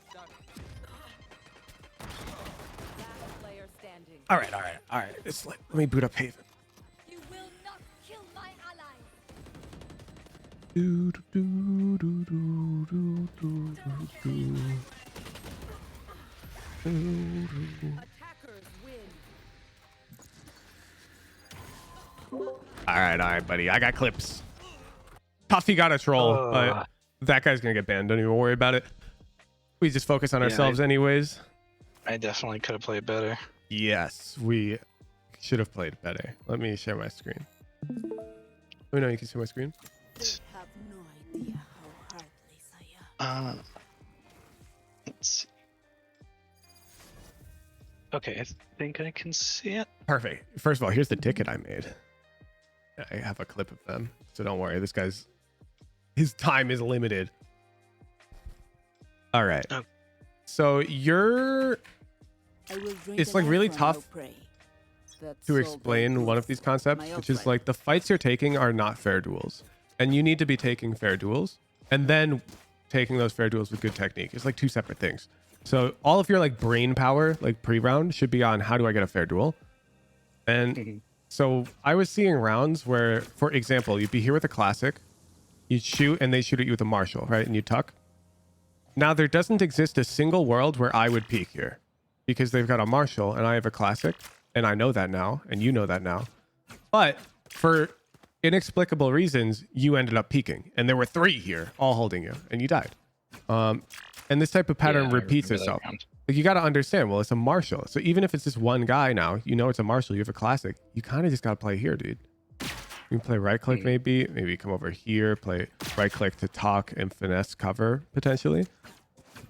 player standing. All right. Let me boot up Haven. You will not kill my ally. Do, do, do, do, do, do, do, do. Attackers win. All right, buddy. I got clips. Tuffy got a troll, but that guy's gonna get banned. Don't even worry about it. We just focus on ourselves anyways. I definitely could have played better. Yes, we should have played better. Let me share my screen. Let me know you can see my screen. They have no idea how heartless I am. Let's see. Okay, I think I can see it. Perfect. First of all, here's the ticket I made. I have a clip of them, so don't worry. This guy's his time is limited. All right. Oh. So you're I will drink it's the like life really from tough our prey. That's to so explain very one good of these for concepts, my which is outline. like the fights you're taking are not fair duels, and you need to be taking fair duels and then taking those fair duels with good technique. It's like two separate things. So all of your like brain power, like pre-round, should be on how do I get a fair duel. And so I was seeing rounds where, for example, you'd be here with a classic, you'd shoot and they shoot at you with a martial, right? And you tuck. Now there doesn't exist a single world where I would peek here because they've got a martial and I have a classic, and I know that now, and you know that now. But for inexplicable reasons, you ended up peeking, and there were 3 here, all holding you, and you died. And this type of pattern Yeah, I repeats remember that itself. round. Like you got to understand, well, it's a martial. So even if it's just one guy now, you know it's a martial, you have a classic, you kind of just got to play here, dude. You can play right click maybe come over here, play right click to talk and finesse cover potentially.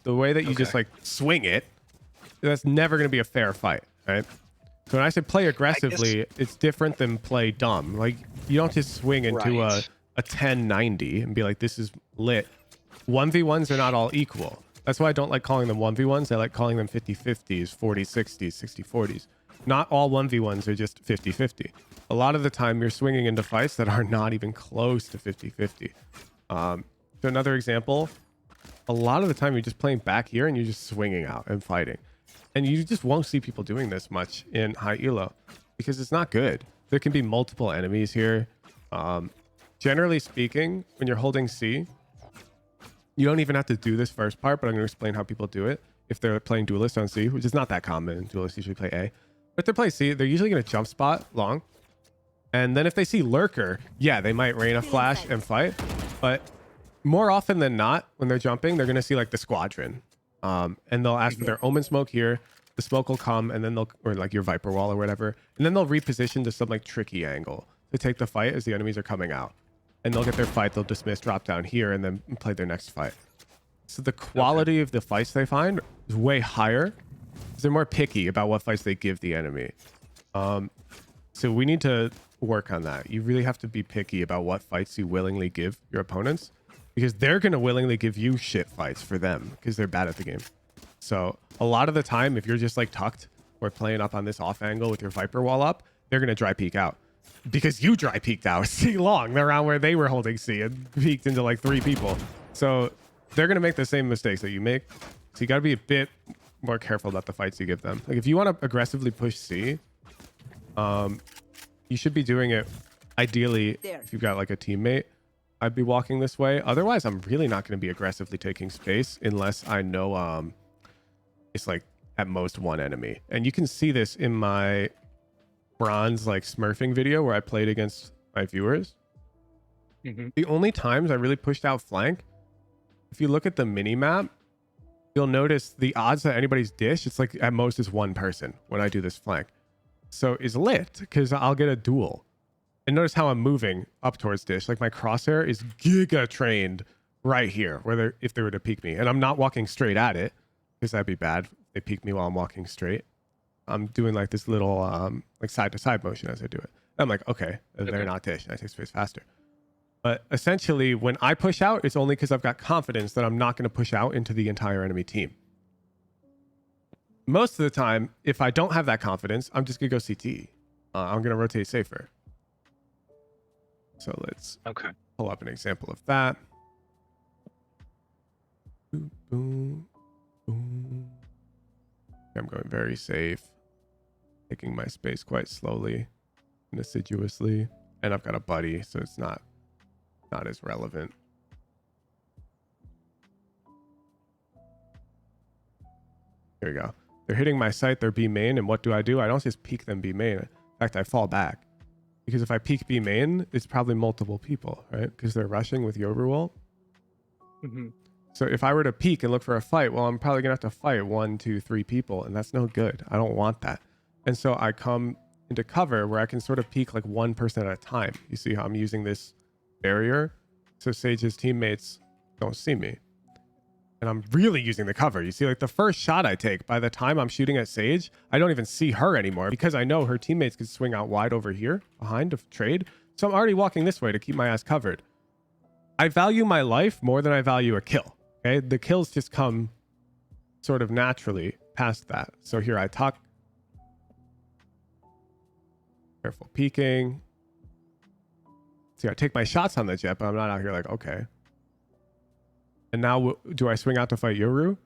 The way that you just like swing it, that's never going to be a fair fight, right? So when I say play aggressively, it's different than play dumb. Like you don't just swing into Right. a 1090 and be like, this is lit. 1v1s are not all equal. That's why I don't like calling them 1v1s. I like calling them 50-50s, 40-60s, 60-40s. Not all 1v1s are just 50-50. A lot of the time you're swinging into fights that are not even close to 50-50. So another example, a lot of the time you're just playing back here and you're just swinging out and fighting. And you just won't see people doing this much in high elo because it's not good. There can be multiple enemies here. Generally speaking, when you're holding C, you don't even have to do this first part, but I'm going to explain how people do it. If they're playing duelist on C, which is not that common, duelists usually play A. But if they're playing C, they're usually going to jump spot long. And then if they see lurker, yeah, they might Reyna flash and fight. But more often than not, when they're jumping, they're going to see like the squadron. And they'll ask for their omen smoke here. The smoke will come and then they'll, or like your viper wall or whatever. And then they'll reposition to some like tricky angle to take the fight as the enemies are coming out. And they'll get their fight, they'll dismiss, drop down here, and then play their next fight. So the quality of the fights they find is way higher because they're more picky about what fights they give the enemy. So we need to work on that. You really have to be picky about what fights you willingly give your opponents because they're going to willingly give you shit fights for them because they're bad at the game. So a lot of the time, if you're just like tucked or playing up on this off angle with your viper wall up, they're going to dry peek out. Because you dry peeked out C long, the round where they were holding C and peeked into like 3 people. So they're going to make the same mistakes that you make. So you got to be a bit more careful about the fights you give them. Like if you want to aggressively push C, you should be doing it ideally if you've got like a teammate. I'd be walking this way. Otherwise, I'm really not going to be aggressively taking space unless I know it's like at most 1 enemy. And you can see this in my bronze like smurfing video where I played against my viewers. The only times I really pushed out flank, if you look at the mini map, you'll notice the odds that anybody's dish, it's like at most is 1 person when I do this flank. So it's lit because I'll get a duel. And notice how I'm moving up towards dish. Like my crosshair is giga trained right here, where if they were to peek me. And I'm not walking straight at it because that'd be bad. They peek me while I'm walking straight. I'm doing like this little like side to side motion as I do it. I'm like, okay, they're not dish, and I take space faster. But essentially, when I push out, it's only because I've got confidence that I'm not going to push out into the entire enemy team. Most of the time, if I don't have that confidence, I'm just going to go CT. I'm going to rotate safer. So let's pull up an example of that. Boom, boom, boom. I'm going very safe. Taking my space quite slowly and assiduously. And I've got a buddy, so it's not as relevant. Here we go. They're hitting my sight, they're B main, and what do? I don't just peek them B main. In fact, I fall back. Because if I peek B main, it's probably multiple people, right? Because they're rushing with the overwall. So if I were to peek and look for a fight, well, I'm probably gonna have to fight 1, 2, 3 people, and that's no good. I don't want that. And so I come into cover where I can sort of peek like 1 person at a time. You see how I'm using this barrier so Sage's teammates don't see me. And I'm really using the cover. You see, like the first shot I take, by the time I'm shooting at Sage, I don't even see her anymore because I know her teammates could swing out wide over here behind to trade. So I'm already walking this way to keep my ass covered. I value my life more than I value a kill. Okay, the kills just come sort of naturally past that. So here I talk. Careful peeking. See, I take my shots on the jet, but I'm not out here like, okay. And now do I swing out to fight Yoru?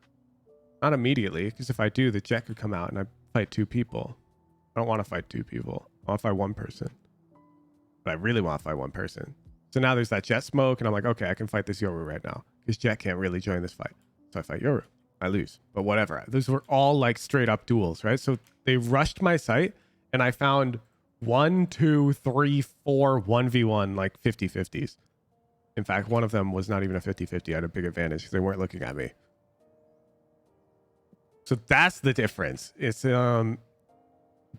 Not immediately, because if I do, the jet could come out and I fight 2 people. I don't want to fight 2 people. I want to fight 1 person. But I really want to fight 1 person. So now there's that jet smoke, and I'm like, okay, I can fight this Yoru right now. Because jet can't really join this fight. So I fight Yoru. I lose. But whatever. Those were all like straight up duels, right? So they rushed my site, and I found 1, 2, 3, 4 1v1 like 50-50s. In fact, one of them was not even a 50-50. I had a big advantage because they weren't looking at me. So that's the difference. It's the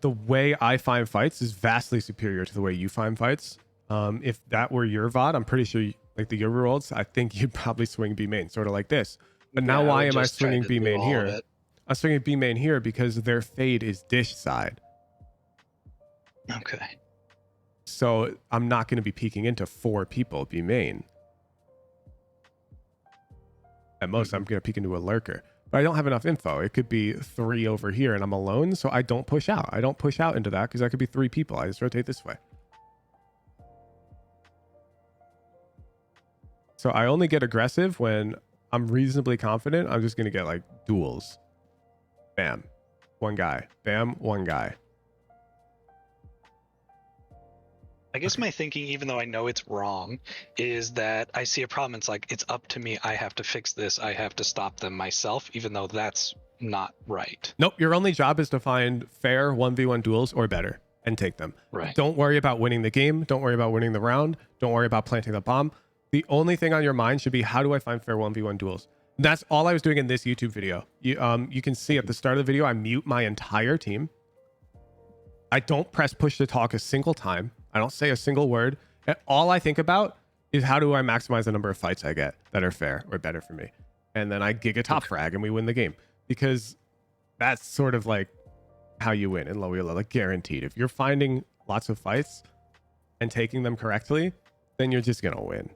way I find fights is vastly superior to the way you find fights. If that were your VOD, I'm pretty sure like the Yoru rolls, I think you'd probably swing B main, sort of like this. But now why am I swinging B main here? I'm swinging B main here because their fade is dish side. Okay. So I'm not going to be peeking into 4 people B main. At most, I'm going to peek into a lurker. But I don't have enough info. It could be 3 over here and I'm alone, so I don't push out. I don't push out into that because that could be 3 people. I just rotate this way. So I only get aggressive when I'm reasonably confident I'm just going to get like duels. Bam. 1 guy. Bam. 1 guy. I guess my thinking, even though I know it's wrong, is that I see a problem. It's like, it's up to me. I have to fix this. I have to stop them myself, even though that's not right. Nope. Your only job is to find fair 1v1 duels or better and take them. Right. Don't worry about winning the game. Don't worry about winning the round. Don't worry about planting the bomb. The only thing on your mind should be, how do I find fair 1v1 duels? That's all I was doing in this YouTube video. You can see at the start of the video, I mute my entire team. I don't press push to talk a single time. I don't say a single word. And all I think about is, how do I maximize the number of fights I get that are fair or better for me? And then I gig a top frag and we win the game. Because that's sort of like how you win in low elo, like guaranteed. If you're finding lots of fights and taking them correctly, then you're just going to win.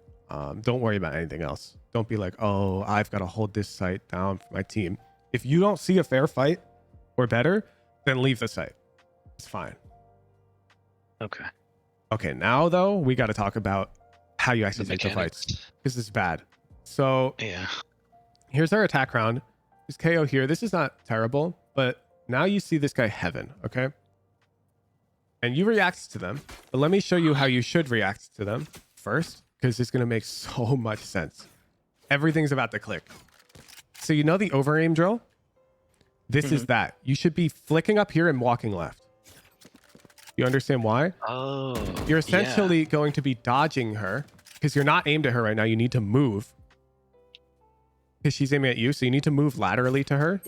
Don't worry about anything else. Don't be like, oh, I've got to hold this site down for my team. If you don't see a fair fight or better, then leave the site. It's fine. Okay. Okay, now though, we got to talk about how you actually take the fights, because it's bad. So yeah, here's our attack round. This KO here. This is not terrible, but now you see this guy Heaven, okay? And you react to them. But let me show you how you should react to them first, because it's going to make so much sense. Everything's about to click. So you know the over aim drill? This is that. You should be flicking up here and walking left. You understand why? Oh, you're essentially going to be dodging her because you're not aimed at her right now. You need to move because she's aiming at you. So you need to move laterally to her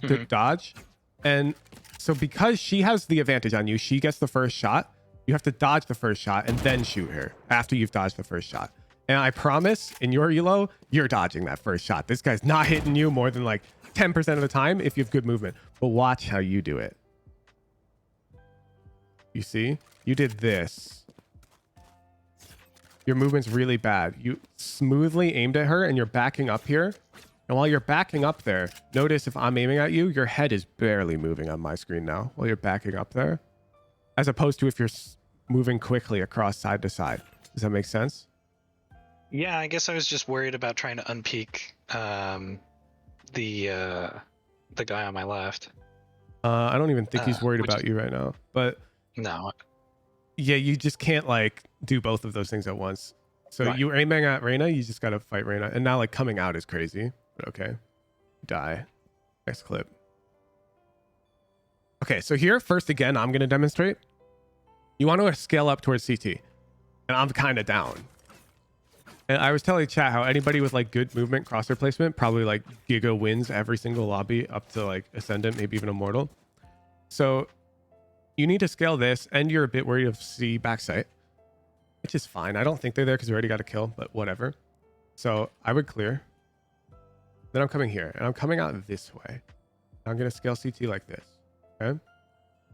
to dodge. And so because she has the advantage on you, she gets the first shot. You have to dodge the first shot and then shoot her after you've dodged the first shot. And I promise in your elo, you're dodging that first shot. This guy's not hitting you more than like 10% of the time if you have good movement. But watch how you do it. You see, you did this. Your movement's really bad. You smoothly aimed at her and you're backing up here. And while you're backing up there, notice if I'm aiming at you, your head is barely moving on my screen now while you're backing up there, as opposed to if you're moving quickly across side to side. Does that make sense? Yeah, I guess I was just worried about trying to unpeak the guy on my left. I don't even think he's worried about you right now, but no. Yeah, you just can't like do both of those things at once. So right. You aiming at Reyna, you just gotta fight Reyna. And now like coming out is crazy, but okay. Die. Next clip. Okay, so here first again, I'm gonna demonstrate. You want to scale up towards CT, and I'm kind of down. And I was telling chat how anybody with like good movement, crosshair placement, probably like giga wins every single lobby up to like Ascendant, maybe even Immortal. So you need to scale this, and you're a bit worried of C backside, which is fine. I don't think they're there because we already got a kill, but whatever. So I would clear. Then I'm coming here, and I'm coming out this way. I'm going to scale CT like this, okay?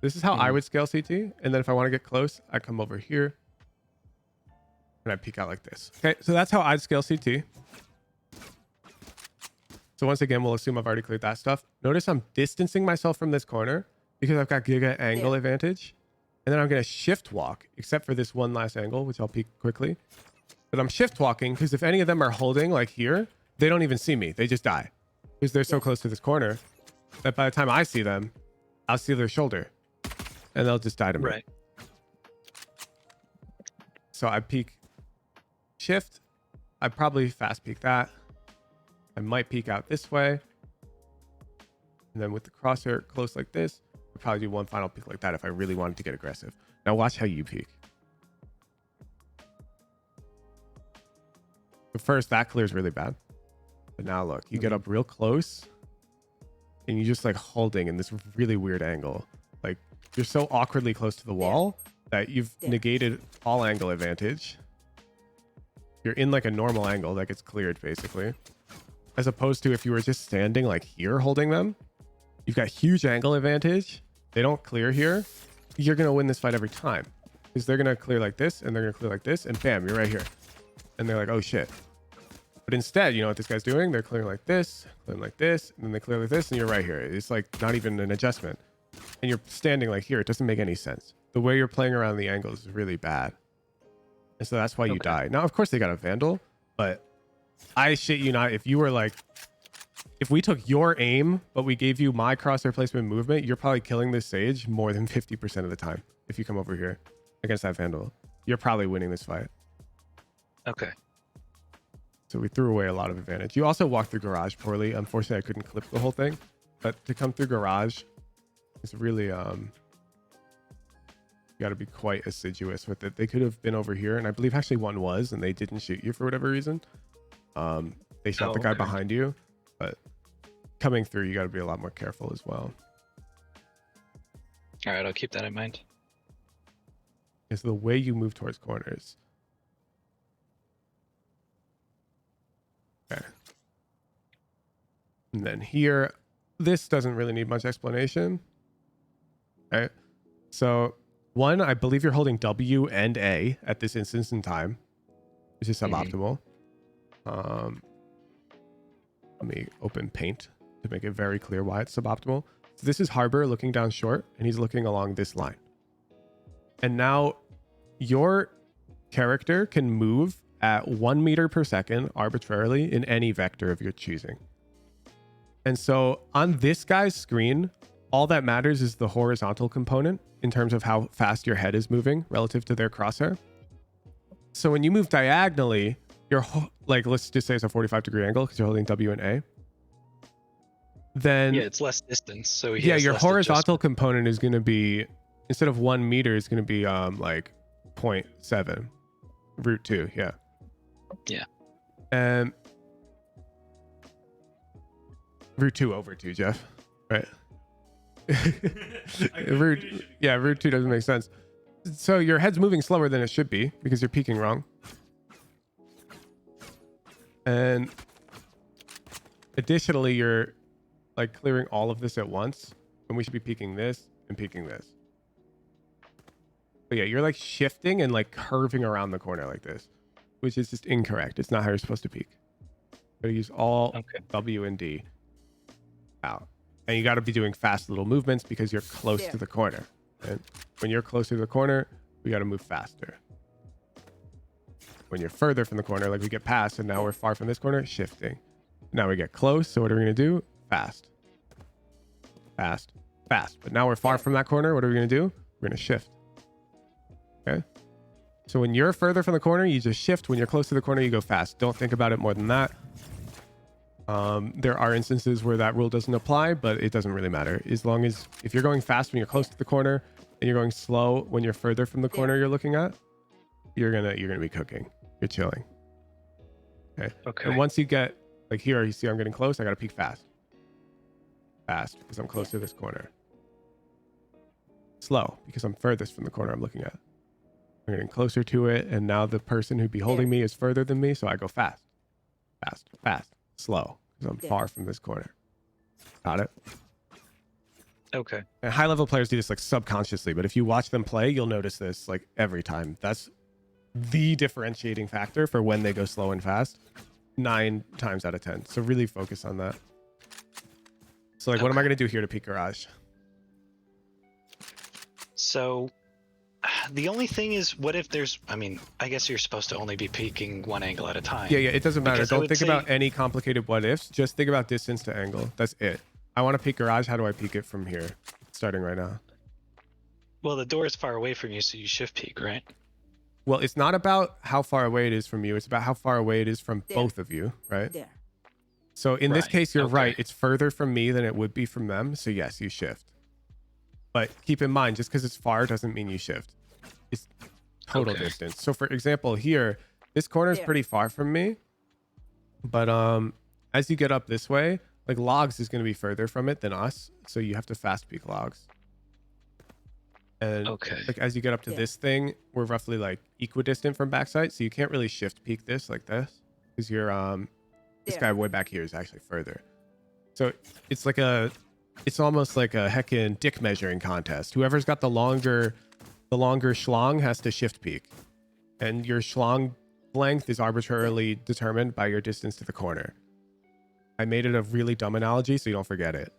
This is how I would scale CT, and then if I want to get close, I come over here, and I peek out like this. Okay, so that's how I'd scale CT. So once again, we'll assume I've already cleared that stuff. Notice I'm distancing myself from this corner because I've got giga angle advantage. And then I'm going to shift walk, except for this one last angle, which I'll peek quickly. But I'm shift walking because if any of them are holding like here, they don't even see me. They just die because they're so close to this corner that by the time I see them, I'll see their shoulder and they'll just die to me. Right. So I peek shift. I probably fast peek that. I might peek out this way. And then with the crosshair close like this, I'll probably do one final peek like that if I really wanted to get aggressive. Now watch how you peek. But first, that clears really bad. But now look, you get up real close and you just like holding in this really weird angle. Like you're so awkwardly close to the wall that you've negated all angle advantage. You're in like a normal angle that gets cleared basically. As opposed to if you were just standing like here holding them, you've got huge angle advantage. They don't clear here. You're going to win this fight every time because they're going to clear like this and they're going to clear like this and bam, you're right here. And they're like, oh shit. But instead, you know what this guy's doing? They're clearing like this, and then they clear like this and you're right here. It's like not even an adjustment. And you're standing like here. It doesn't make any sense. The way you're playing around the angles is really bad. And so that's why you die. Now, of course, they got a Vandal, but I shit you not. If you were like, if we took your aim, but we gave you my crosshair placement movement, you're probably killing this Sage more than 50% of the time. If you come over here against that Vandal, you're probably winning this fight. Okay. So we threw away a lot of advantage. You also walked through garage poorly. Unfortunately, I couldn't clip the whole thing, but to come through garage is really, you got to be quite assiduous with it. They could have been over here, and I believe actually one was, and they didn't shoot you for whatever reason. They shot the guy behind you, but coming through, you got to be a lot more careful as well. All right, I'll keep that in mind. It's the way you move towards corners. Okay. And then here, this doesn't really need much explanation. Okay. So one, I believe you're holding W and A at this instance in time, which is suboptimal. Let me open paint to make it very clear why it's suboptimal. So this is Harbor looking down short, and he's looking along this line. And now your character can move at 1 meter per second arbitrarily in any vector of your choosing. And so on this guy's screen, all that matters is the horizontal component in terms of how fast your head is moving relative to their crosshair. So when you move diagonally, you're like, let's just say it's a 45-degree angle because you're holding W and A. Then yeah, it's less distance. So yeah, your horizontal component is going to be, instead of 1 meter, it's going to be like 0.7 root 2. Yeah. Yeah. And root 2 over 2, Jeff. Right. root 2 doesn't make sense. So your head's moving slower than it should be because you're peeking wrong. And additionally, you're like clearing all of this at once, and we should be peeking this and peeking this. But yeah, you're like shifting and like curving around the corner like this, which is just incorrect. It's not how you're supposed to peek. You gotta use all W and D out. And you got to be doing fast little movements because you're close to the corner. And when you're closer to the corner, we got to move faster. When you're further from the corner, like we get past and now we're far from this corner, shifting. Now we get close. So what are we going to do? Fast. Fast. Fast. But now we're far from that corner. What are we going to do? We're going to shift. Okay. So when you're further from the corner, you just shift. When you're close to the corner, you go fast. Don't think about it more than that. There are instances where that rule doesn't apply, but it doesn't really matter. As long as if you're going fast when you're close to the corner and you're going slow when you're further from the corner you're looking at, you're gonna be cooking. You're chilling. Okay. And once you get like here, you see I'm getting close. I gotta peek fast. Fast because I'm close to this corner. Slow because I'm furthest from the corner I'm looking at. I'm getting closer to it, and now the person who'd be holding me is further than me, so I go fast. Fast. Fast. Slow because I'm far from this corner. Got it? Okay. And high level players do this like subconsciously, but if you watch them play, you'll notice this like every time. That's the differentiating factor for when they go slow and fast 9 times out of 10. So really focus on that. So like, what am I going to do here to peak garage? So the only thing is, what if there's, I mean, I guess you're supposed to only be peeking one angle at a time. Yeah, it doesn't matter. Because I Don't would think say- about any complicated what ifs. Just think about distance to angle. That's it. I want to peek garage. How do I peek it from here? Starting right now. Well, the door is far away from you, so you shift peek, right? Well, it's not about how far away it is from you. It's about how far away it is from There. both of you, right? There. So in this Right, case, you're okay. right. It's further from me than it would be from them. So yes, you shift. But keep in mind, just because it's far doesn't mean you shift. It's total Okay. distance. So for example, here, this corner is There. pretty far from me. But as you get up this way, like logs is going to be further from it than us. So you have to fast peek logs. And Okay. like as you get up to Yeah. this thing, we're roughly like equidistant from backside. So you can't really shift peek this like this because you're this There. guy way back here is actually further. So it's like it's almost like a heckin' dick measuring contest. Whoever's got the longer schlong has to shift peek, and your schlong length is arbitrarily determined by your distance to the corner. I made it a really dumb analogy so you don't forget it.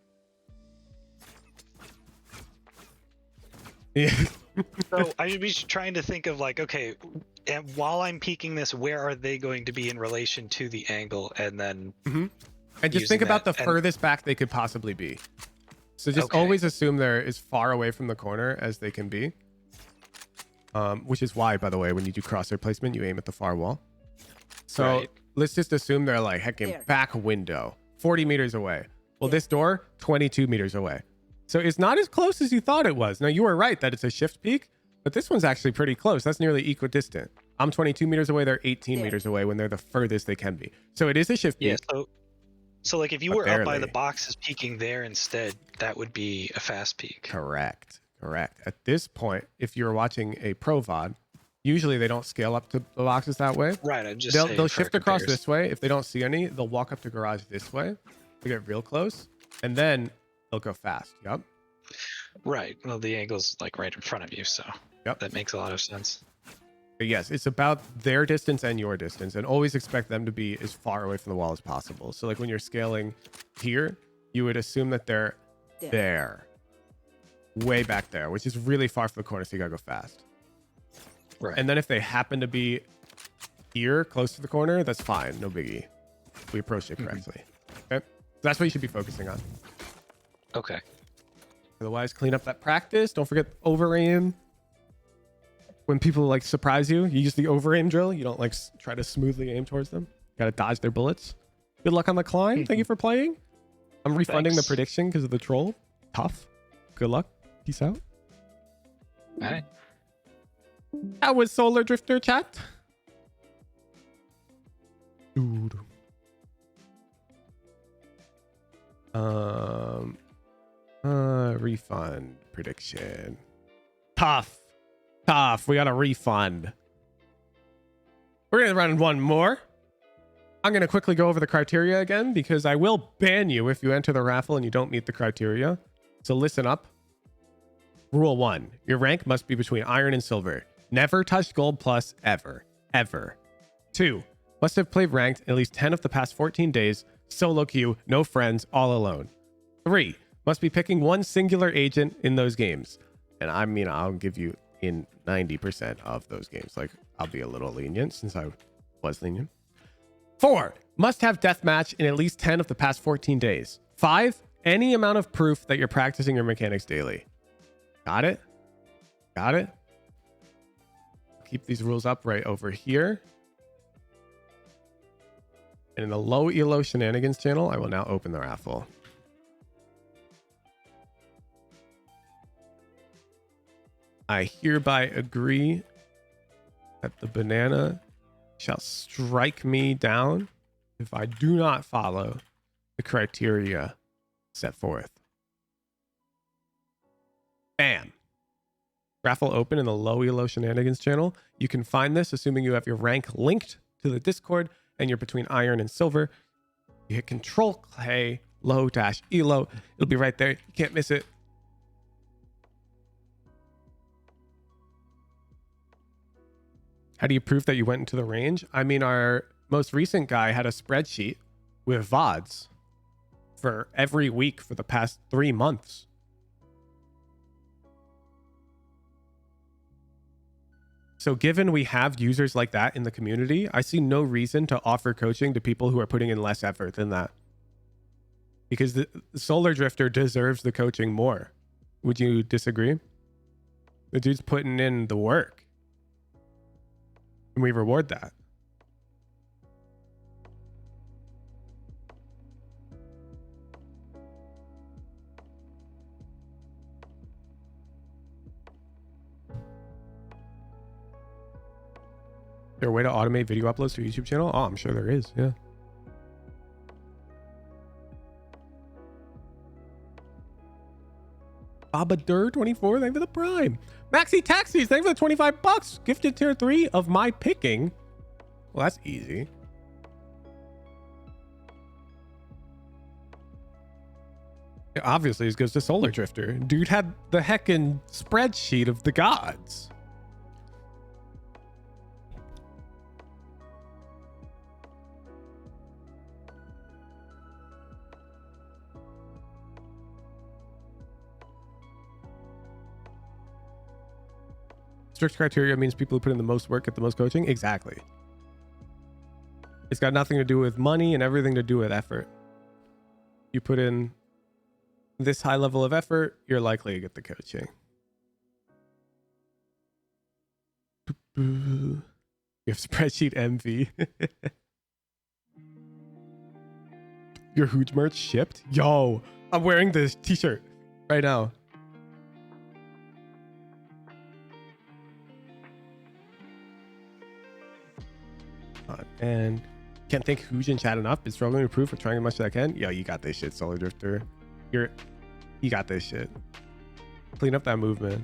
Yeah. So I should be trying to think of like, okay, and while I'm peeking this, where are they going to be in relation to the angle? And then And just using think about the that, and- furthest back they could possibly be. So just Okay. always assume they're as far away from the corner as they can be. Which is why, by the way, when you do crosshair placement, you aim at the far wall. So Right. let's just assume they're like heckin' There. back window, 40 meters away. Well, this door, 22 meters away. So it's not as close as you thought it was. Now, you were right that it's a shift peak, but this one's actually pretty close. That's nearly equidistant. I'm 22 meters away. They're 18 There. meters away when they're the furthest they can be. So it is a shift yeah, peak. so like if you But were up by the barely. boxes peeking there instead, that would be a fast peek. Correct. At this point, if you're watching a pro VOD, usually they don't scale up to the boxes that way. Right. I'm just They'll saying for shift across comparison. this way. If they don't see any, they'll walk up to garage this way to get real close, and then they'll go fast. Yep. Right. Well, the angle's like right in front of you, so Yep. that makes a lot of sense. But yes, it's about their distance and your distance, and always expect them to be as far away from the wall as possible. So like when you're scaling here, you would assume that they're There. there, way back there, which is really far from the corner, so you gotta go fast. Right. And then if they happen to be here, close to the corner, that's fine, no biggie. We approached it correctly. Okay, so that's what you should be focusing on. Okay. Otherwise, clean up that practice. Don't forget over aim. When people like surprise you, you use the over aim drill. You don't like try to smoothly aim towards them. You gotta dodge their bullets. Good luck on the climb. Thank you for playing. I'm refunding Thanks. the prediction because of the troll. Tough. Good luck. Peace out. All right. That was Solar Drifter chat. Dude. Refund prediction. Tough. We got a refund. We're gonna run one more. I'm gonna quickly go over the criteria again because I will ban you if you enter the raffle and you don't meet the criteria. So listen up. Rule 1. Your rank must be between iron and silver. Never touch gold plus ever. 2. Must have played ranked at least 10 of the past 14 days. Solo queue, no friends, all alone. 3. Must be picking one singular agent in those games. And I mean, I'll give you in 90% of those games. Like, I'll be a little lenient since I was lenient. 4. Must have deathmatch in at least 10 of the past 14 days. 5. Any amount of proof that you're practicing your mechanics daily. Got it? Keep these rules up right over here. And in the Low ELO Shenanigans channel, I will now open the raffle. I hereby agree that the banana shall strike me down if I do not follow the criteria set forth. Bam. Raffle open in the Low ELO Shenanigans channel. You can find this assuming you have your rank linked to the Discord and you're between iron and silver. You hit Control K Low-ELO. It'll be right there. You can't miss it. How do you prove that you went into the range? I mean, our most recent guy had a spreadsheet with VODs for every week for the past 3 months. So given we have users like that in the community, I see no reason to offer coaching to people who are putting in less effort than that. Because the Solar Drifter deserves the coaching more. Would you disagree? The dude's putting in the work. And we reward that. Is there a way to automate video uploads to your YouTube channel? Oh, I'm sure there is. Yeah. Baba Dur 24, thank you for the prime. Maxi Taxis, thank you for the 25 bucks. Gifted tier 3 of my picking. Well, that's easy. Obviously, this goes to Solar Drifter. Dude had the heckin' spreadsheet of the gods. Strict criteria means people who put in the most work get the most coaching. Exactly. It's got nothing to do with money and everything to do with effort. You put in this high level of effort, you're likely to get the coaching. You have spreadsheet envy. Your Hooge merch shipped? Yo, I'm wearing this t-shirt right now. And can't thank Hooge and chat enough. Been struggling to improve for trying as much as I can. Yo, you got this shit, Solar Drifter. You got this shit. Clean up that movement.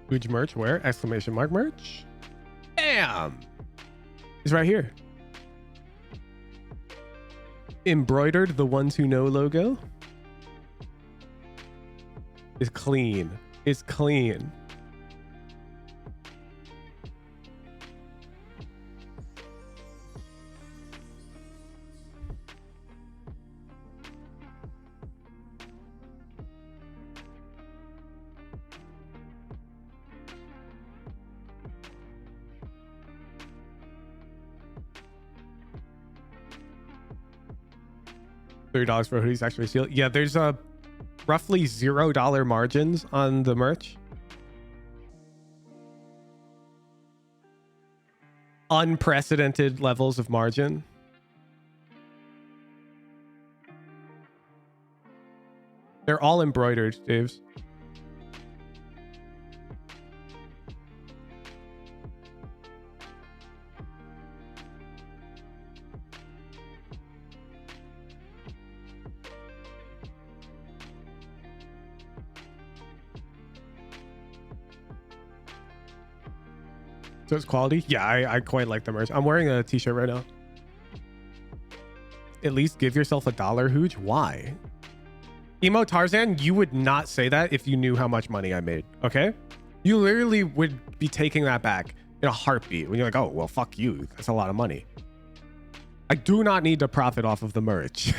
Hooge merch, where? Exclamation mark merch. Bam! It's right here. Embroidered the ones who know logo. Is clean. It's clean. $30 for hoodies actually sealed. Yeah, there's a roughly $0 margins on the merch. Unprecedented levels of margin. They're all embroidered, Daves. So it's quality? Yeah, I quite like the merch. I'm wearing a t-shirt right now. At least give yourself $1, Hooge. Why? Emo Tarzan, you would not say that if you knew how much money I made, okay? You literally would be taking that back in a heartbeat when you're like, oh, well, fuck you. That's a lot of money. I do not need to profit off of the merch.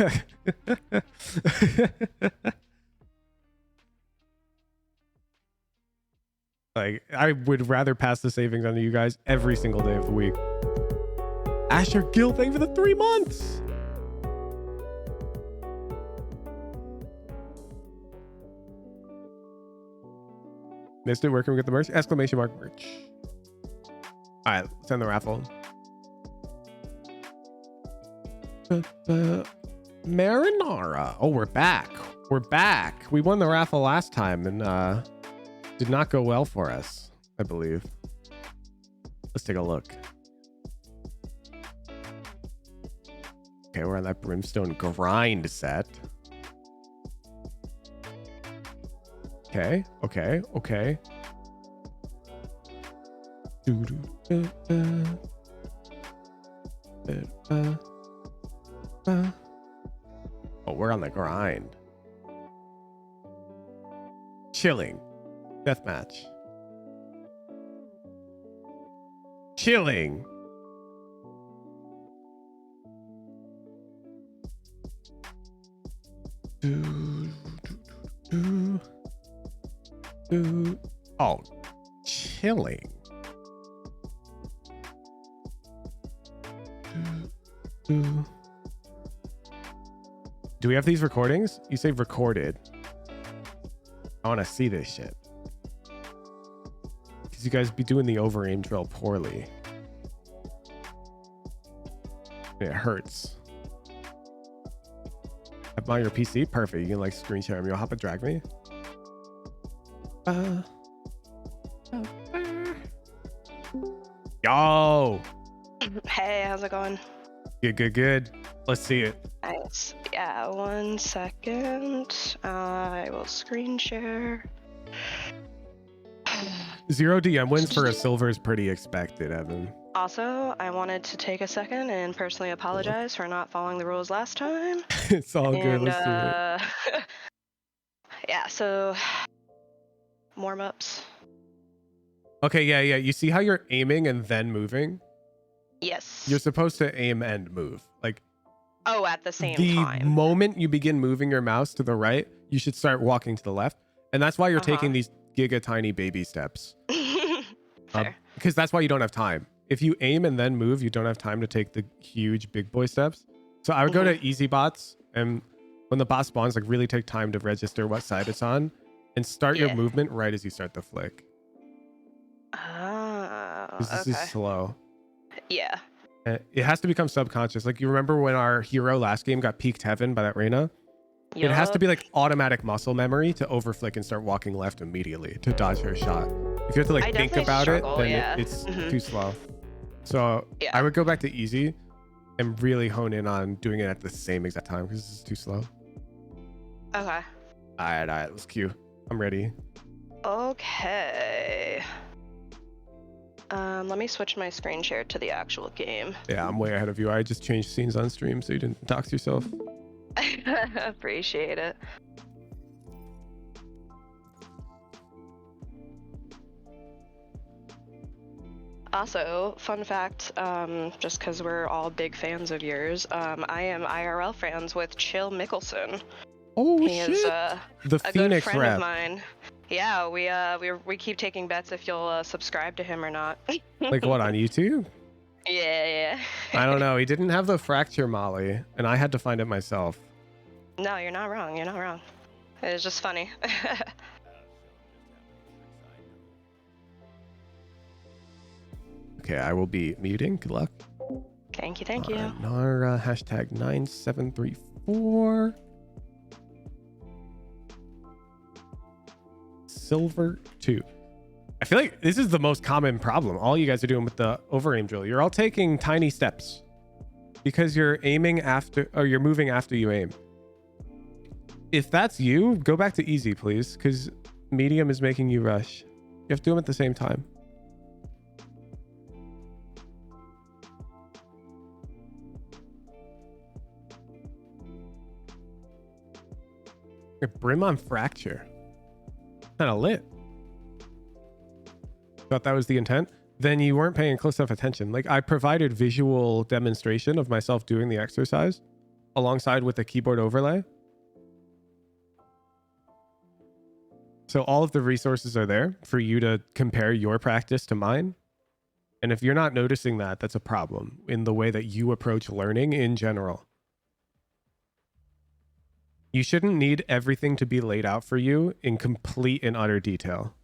Like, I would rather pass the savings on to you guys every single day of the week. Asher Gill, thank you for the 3 months. Missed it. Where can we get the merch? Exclamation mark merch. All right, let's end the raffle. Marinara. Oh, we're back. We're back. We won the raffle last time and did not go well for us, I believe. Let's take a look. Okay, we're on that Brimstone grind set. Okay. Oh, we're on the grind. Chilling. Deathmatch. Chilling. Oh, chilling. Do we have these recordings? You say recorded. I want to see this shit. Because you guys be doing the over aim drill poorly. It hurts. Have on your PC? Perfect. You can like screen share them. You'll have to drag me. Yo. Hey, how's it going? Good. Let's see it. Nice. Yeah, 1 second. I will screen share. 0 DM wins for a silver is pretty expected, Evan. Also, I wanted to take a second and personally apologize for not following the rules last time. It's all good. And, Let's do it. yeah, so warm-ups. Okay, yeah. You see how you're aiming and then moving? Yes. You're supposed to aim and move. Like, Oh, at the same the time. moment you begin moving your mouse to the right, you should start walking to the left. And that's why you're taking these giga tiny baby steps. Fair. Because that's why you don't have time. If you aim and then move, you don't have time to take the huge big boy steps. So I would go to easy bots, and when the bot spawns, like really take time to register what side it's on and start your movement right as you start the flick. Oh, This is slow. Yeah. It has to become subconscious. Like, you remember when our hero last game got peaked heaven by that Reyna? It has to be like automatic muscle memory to overflick and start walking left immediately to dodge her shot. If you have to like think about it, then it's too slow. So I would go back to easy and really hone in on doing it at the same exact time because this is too slow. Okay. All right, let's queue. I'm ready. Okay. Let me switch my screen share to the actual game. Yeah, I'm way ahead of you. I just changed scenes on stream so you didn't dox yourself. Appreciate it. Also, fun fact, just because we're all big fans of yours, I am IRL friends with Chill Mickelson. Oh, he shit. is The a Phoenix good friend rep. of mine. Yeah, we keep taking bets if you'll subscribe to him or not. Like what, on YouTube? Yeah. I don't know. He didn't have the fracture molly, and I had to find it myself. No, you're not wrong. You're not wrong. It was just funny. Okay, I will be muting. Good luck. Thank you. Nara hashtag 9734. Silver 2. I feel like this is the most common problem all you guys are doing with the over aim drill. You're all taking tiny steps because you're aiming after, or you're moving after you aim. If that's you, go back to easy, please, because medium is making you rush. You have to do them at the same time. Brim on fracture. Kind of lit. Thought that was the intent. Then you weren't paying close enough attention. Like, I provided visual demonstration of myself doing the exercise alongside with the keyboard overlay. So all of the resources are there for you to compare your practice to mine. And if you're not noticing that, that's a problem in the way that you approach learning in general. You shouldn't need everything to be laid out for you in complete and utter detail.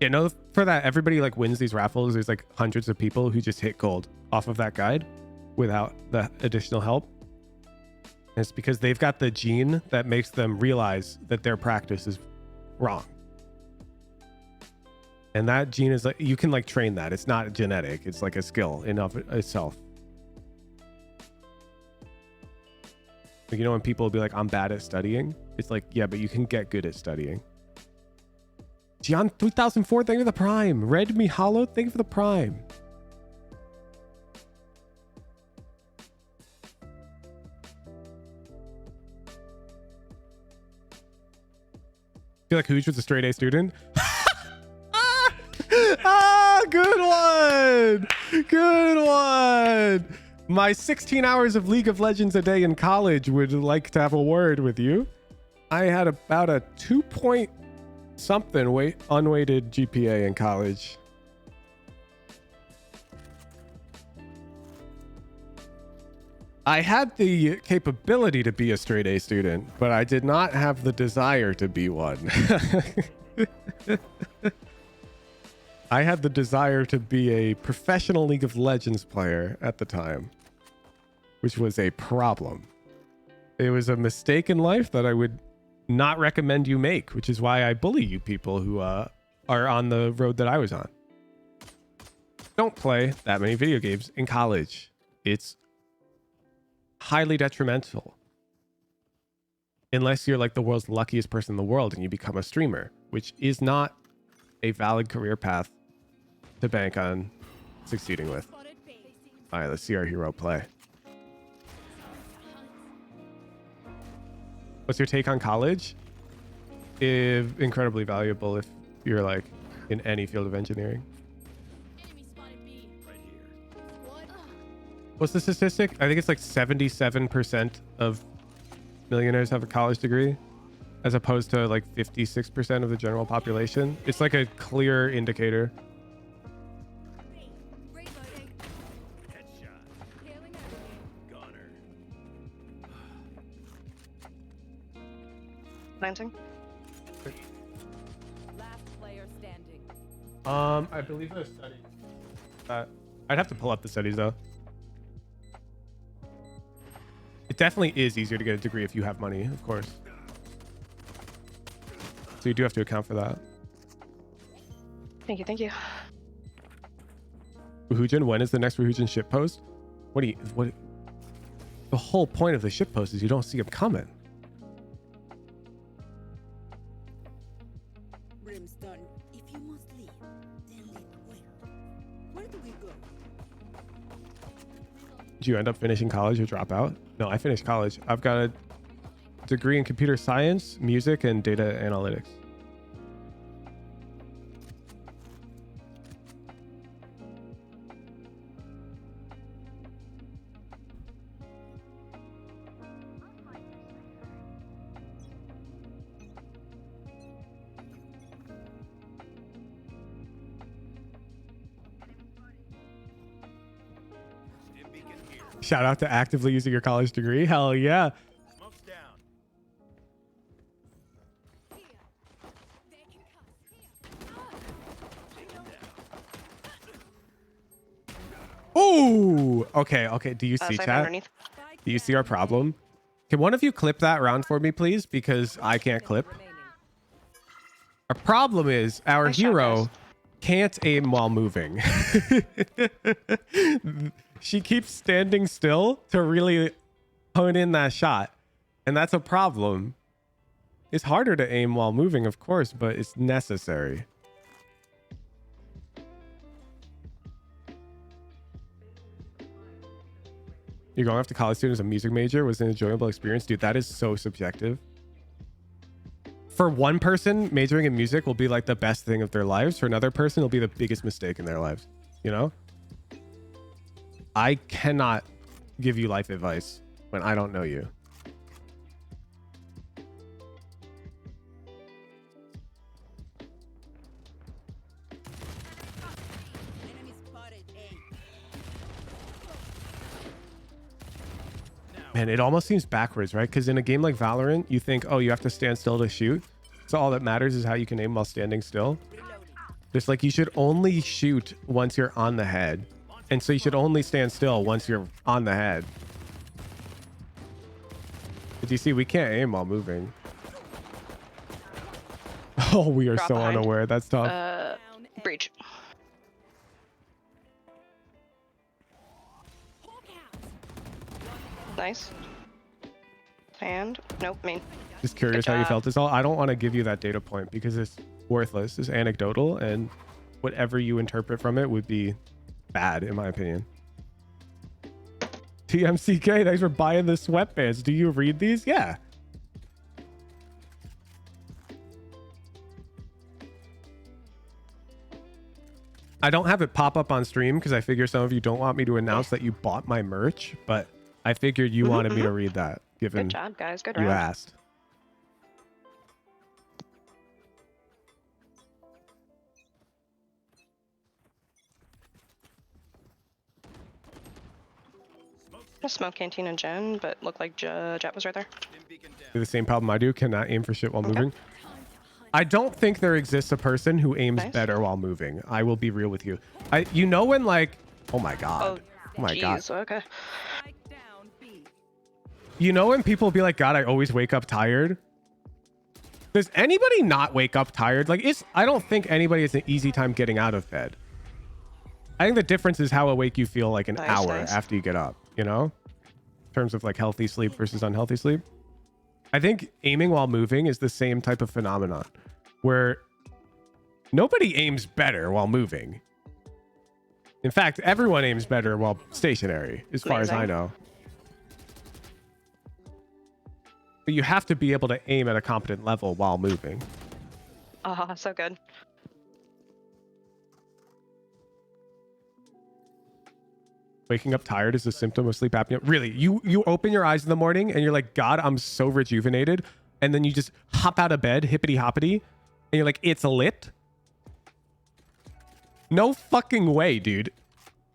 Yeah, no, for that, everybody like wins these raffles. There's like hundreds of people who just hit gold off of that guide without the additional help. And it's because they've got the gene that makes them realize that their practice is wrong. And that gene is like, you can like train that. It's not genetic. It's like a skill in of itself. Like, you know, when people will be like, I'm bad at studying. It's like, yeah, but you can get good at studying. Gian 3004, thank you for the prime. Red Me Hollow, thank you for the prime. I feel like Hooge was a straight A student. Good one. Good one. My 16 hours of League of Legends a day in college would like to have a word with you. I had about a 2 point something unweighted GPA in college. I had the capability to be a straight A student, but I did not have the desire to be one. I had the desire to be a professional League of Legends player at the time, which was a problem. It was a mistake in life that I would not recommend you make, which is why I bully you people who are on the road that I was on. Don't play that many video games in college. It's highly detrimental. Unless you're like the world's luckiest person in the world and you become a streamer, which is not a valid career path to bank on succeeding with. All right, let's see our hero play. What's your take on college? Incredibly valuable if you're like in any field of engineering. What's the statistic? I think it's like 77% of millionaires have a college degree, as opposed to like 56% of the general population. It's like a clear indicator. Planting. Last player standing. I believe the study. I'd have to pull up the studies though. It definitely is easier to get a degree if you have money, of course. So you do have to account for that. Thank you, thank you. Wuhujin, when is the next Wuhujin ship post? What? The whole point of the ship post is you don't see them coming. Brimstone, if you must leave, then leave quick. Where do we go? Did you end up finishing college or drop out? No, I finished college. I've got a degree in computer science, music, and data analytics. Shout out to actively using your college degree. Hell yeah. Smoke's down. Ooh. Okay. Do you see Side chat? underneath. Do you see our problem? Can one of you clip that round for me, please? Because I can't clip. Our problem is our Nice job, hero guys. can't aim while moving. She keeps standing still to really hone in that shot. And that's a problem. It's harder to aim while moving, of course, but it's necessary. You're going off to college student as a music major was an enjoyable experience. Dude, that is so subjective. For one person, majoring in music will be like the best thing of their lives. For another person, it'll be the biggest mistake in their lives. You know? I cannot give you life advice when I don't know you. Enemy spotted A. Man, it almost seems backwards, right? Because in a game like Valorant, you think, oh, you have to stand still to shoot. So all that matters is how you can aim while standing still. It's like you should only shoot once you're on the head. And so you should only stand still once you're on the head. But you see, we can't aim while moving. Oh, we are Drop so behind. unaware. That's tough. Breach. Nice. And nope, main. Just curious Good how you job. felt is all. I don't want to give you that data point because it's worthless. It's anecdotal, and whatever you interpret from it would be bad, in my opinion. TMCK, thanks for buying the sweatbands. Do you read these? Yeah. I don't have it pop up on stream because I figure some of you don't want me to announce that you bought my merch, but I figured you wanted me to read that, given Good job, guys. Good you round. asked. Just smoke Canteen and Jen, but looked like Jet was right there. The same problem I do, cannot aim for shit while moving. I don't think there exists a person who aims better while moving. I will be real with you. You know when like, oh my god, oh my god. Okay. You know when people be like, God, I always wake up tired. Does anybody not wake up tired? Like, I don't think anybody has an easy time getting out of bed. I think the difference is how awake you feel like an hour after you get up, you know, in terms of like healthy sleep versus unhealthy sleep. I think aiming while moving is the same type of phenomenon where nobody aims better while moving. In fact, everyone aims better while stationary, as far as I know. But you have to be able to aim at a competent level while moving. Oh, so good. Waking up tired is a symptom of sleep apnea. Really, you open your eyes in the morning and you're like, God, I'm so rejuvenated. And then you just hop out of bed, hippity hoppity, and you're like, it's lit? No fucking way, dude.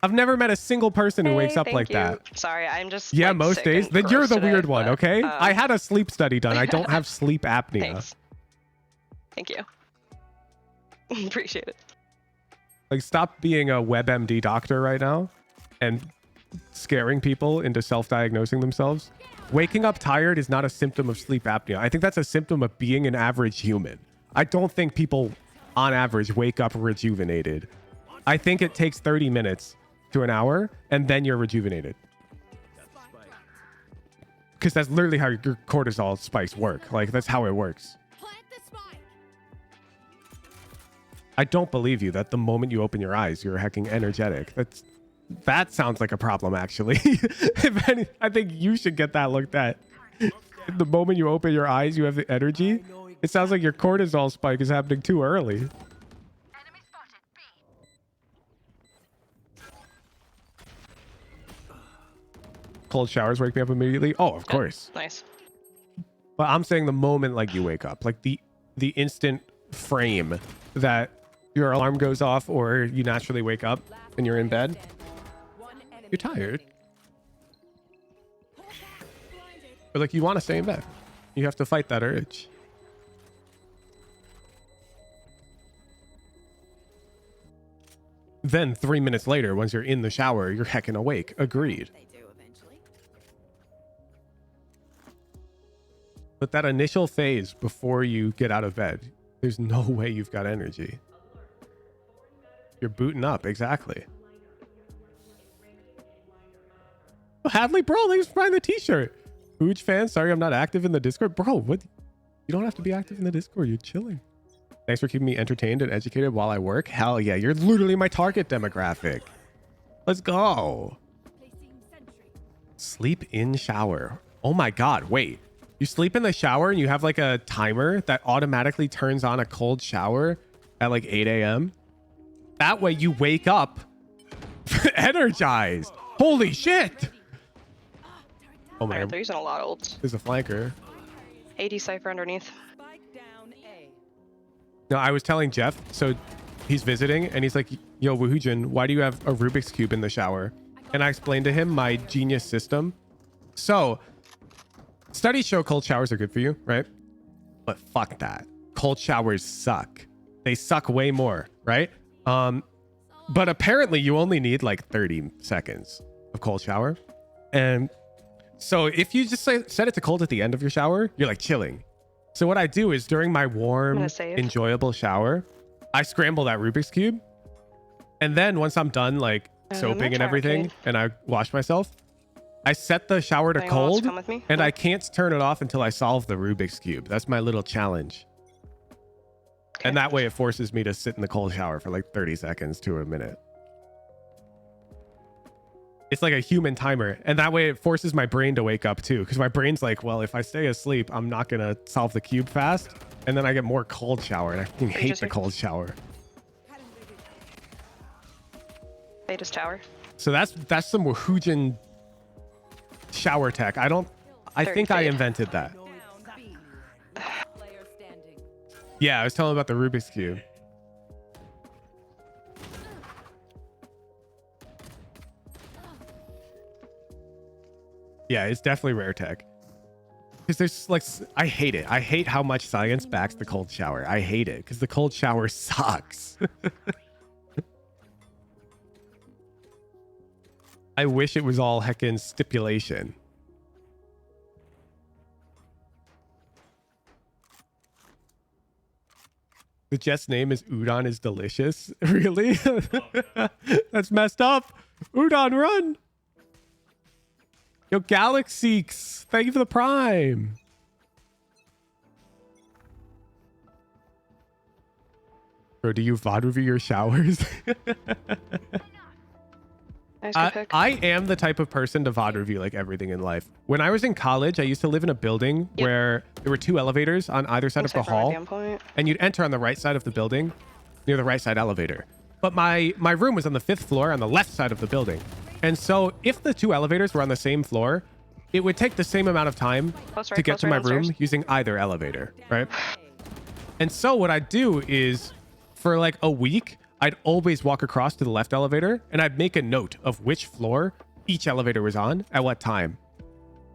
I've never met a single person who wakes up like that. Sorry, I'm just Yeah, like, most sick days. and Then you're gross the today, weird one, but, okay? I had a sleep study done. I don't have sleep apnea. Thanks. Thank you. Appreciate it. Like, stop being a WebMD doctor right now and scaring people into self-diagnosing themselves. Waking up tired is not a symptom of sleep apnea. I think that's a symptom of being an average human. I don't think people on average wake up rejuvenated. I think it takes 30 minutes to an hour and then you're rejuvenated. Because that's literally how your cortisol spikes work. Like, that's how it works. I don't believe you that the moment you open your eyes, you're hecking energetic. That sounds like a problem, actually. If any, I think you should get that looked at. The moment you open your eyes, you have the energy. It sounds like your cortisol spike is happening too early. Cold showers wake me up immediately. Oh, of course. Nice. But I'm saying the moment like you wake up, like the instant frame that your alarm goes off or you naturally wake up and you're in bed, you're tired. But like you want to stay in bed. You have to fight that urge. Then 3 minutes later, once you're in the shower, you're heckin' awake. Agreed. But that initial phase before you get out of bed, there's no way you've got energy. You're booting up, exactly. Oh, Hadley, bro, thanks for buying the t-shirt. Huge fan, sorry I'm not active in the Discord. Bro, what? You don't have to be active in the Discord, you're chilling. Thanks for keeping me entertained and educated while I work. Hell yeah, you're literally my target demographic. Let's go. Sleep in shower. Oh my God, wait. You sleep in the shower and you have like a timer that automatically turns on a cold shower at like 8 a.m. That way you wake up energized. Holy shit. Oh my Alright, God. they're using a lot of ults. There's a flanker. 80 Cypher underneath. No, I was telling Jeff, so he's visiting and he's like, yo, Woohoojin, why do you have a Rubik's Cube in the shower? And I explained to him my genius system. So studies show cold showers are good for you, right? But fuck that. Cold showers suck. They suck way more, right? But apparently you only need like 30 seconds of cold shower. And so if you just set it to cold at the end of your shower, you're like chilling. So what I do is during my warm, enjoyable shower, I scramble that Rubik's Cube. And then once I'm done like soaping and everything and I wash myself, I set the shower to Anyone wants cold, to come with me? and No? I can't turn it off until I solve the Rubik's Cube. That's my little challenge. And that way it forces me to sit in the cold shower for like 30 seconds to a minute. It's like a human timer. And that way it forces my brain to wake up too. Because my brain's like, well, if I stay asleep, I'm not going to solve the cube fast. And then I get more cold shower. And I fucking hate the cold shower. Beta's tower. So that's some Wahoojan shower tech. I think I invented that. Yeah, I was telling about the Rubik's Cube. Yeah, it's definitely rare tech. Because there's like, I hate it. I hate how much science backs the cold shower. I hate it because the cold shower sucks. I wish it was all heckin' stipulation. The Jet's name is Udon is delicious. Really? That's messed up. Udon, run. Yo, Galaxyx, thank you for the prime. Bro, do you VOD review your showers? Nice pick. I am the type of person to VOD review like everything in life. When I was in college, I used to live in a building where there were 2 elevators on either side of the hall. And you'd enter on the right side of the building near the right side elevator. But my room was on the 5th floor on the left side of the building. And so if the 2 elevators were on the same floor, it would take the same amount of time to get to my room using either elevator, right? And so what I'd do is for like a week, I'd always walk across to the left elevator and I'd make a note of which floor each elevator was on at what time.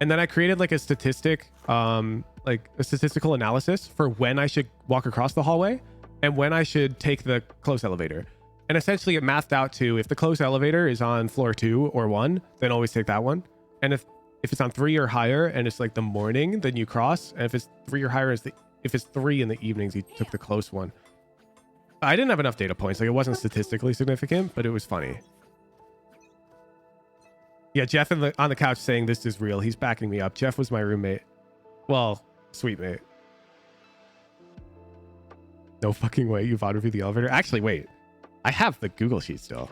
And then I created like a statistic, like a statistical analysis for when I should walk across the hallway and when I should take the close elevator. And essentially it mathed out to if the close elevator is on floor 2 or 1, then always take that one. And if it's on 3 or higher and it's like the morning, then you cross. And if it's 3 or higher, if it's 3 in the evenings, you took the close one. I didn't have enough data points. Like it wasn't statistically significant, but it was funny. Yeah, Jeff on the couch saying this is real. He's backing me up. Jeff was my roommate. Well, sweet mate. No fucking way you VOD review the elevator. Actually, wait. I have the Google sheet still.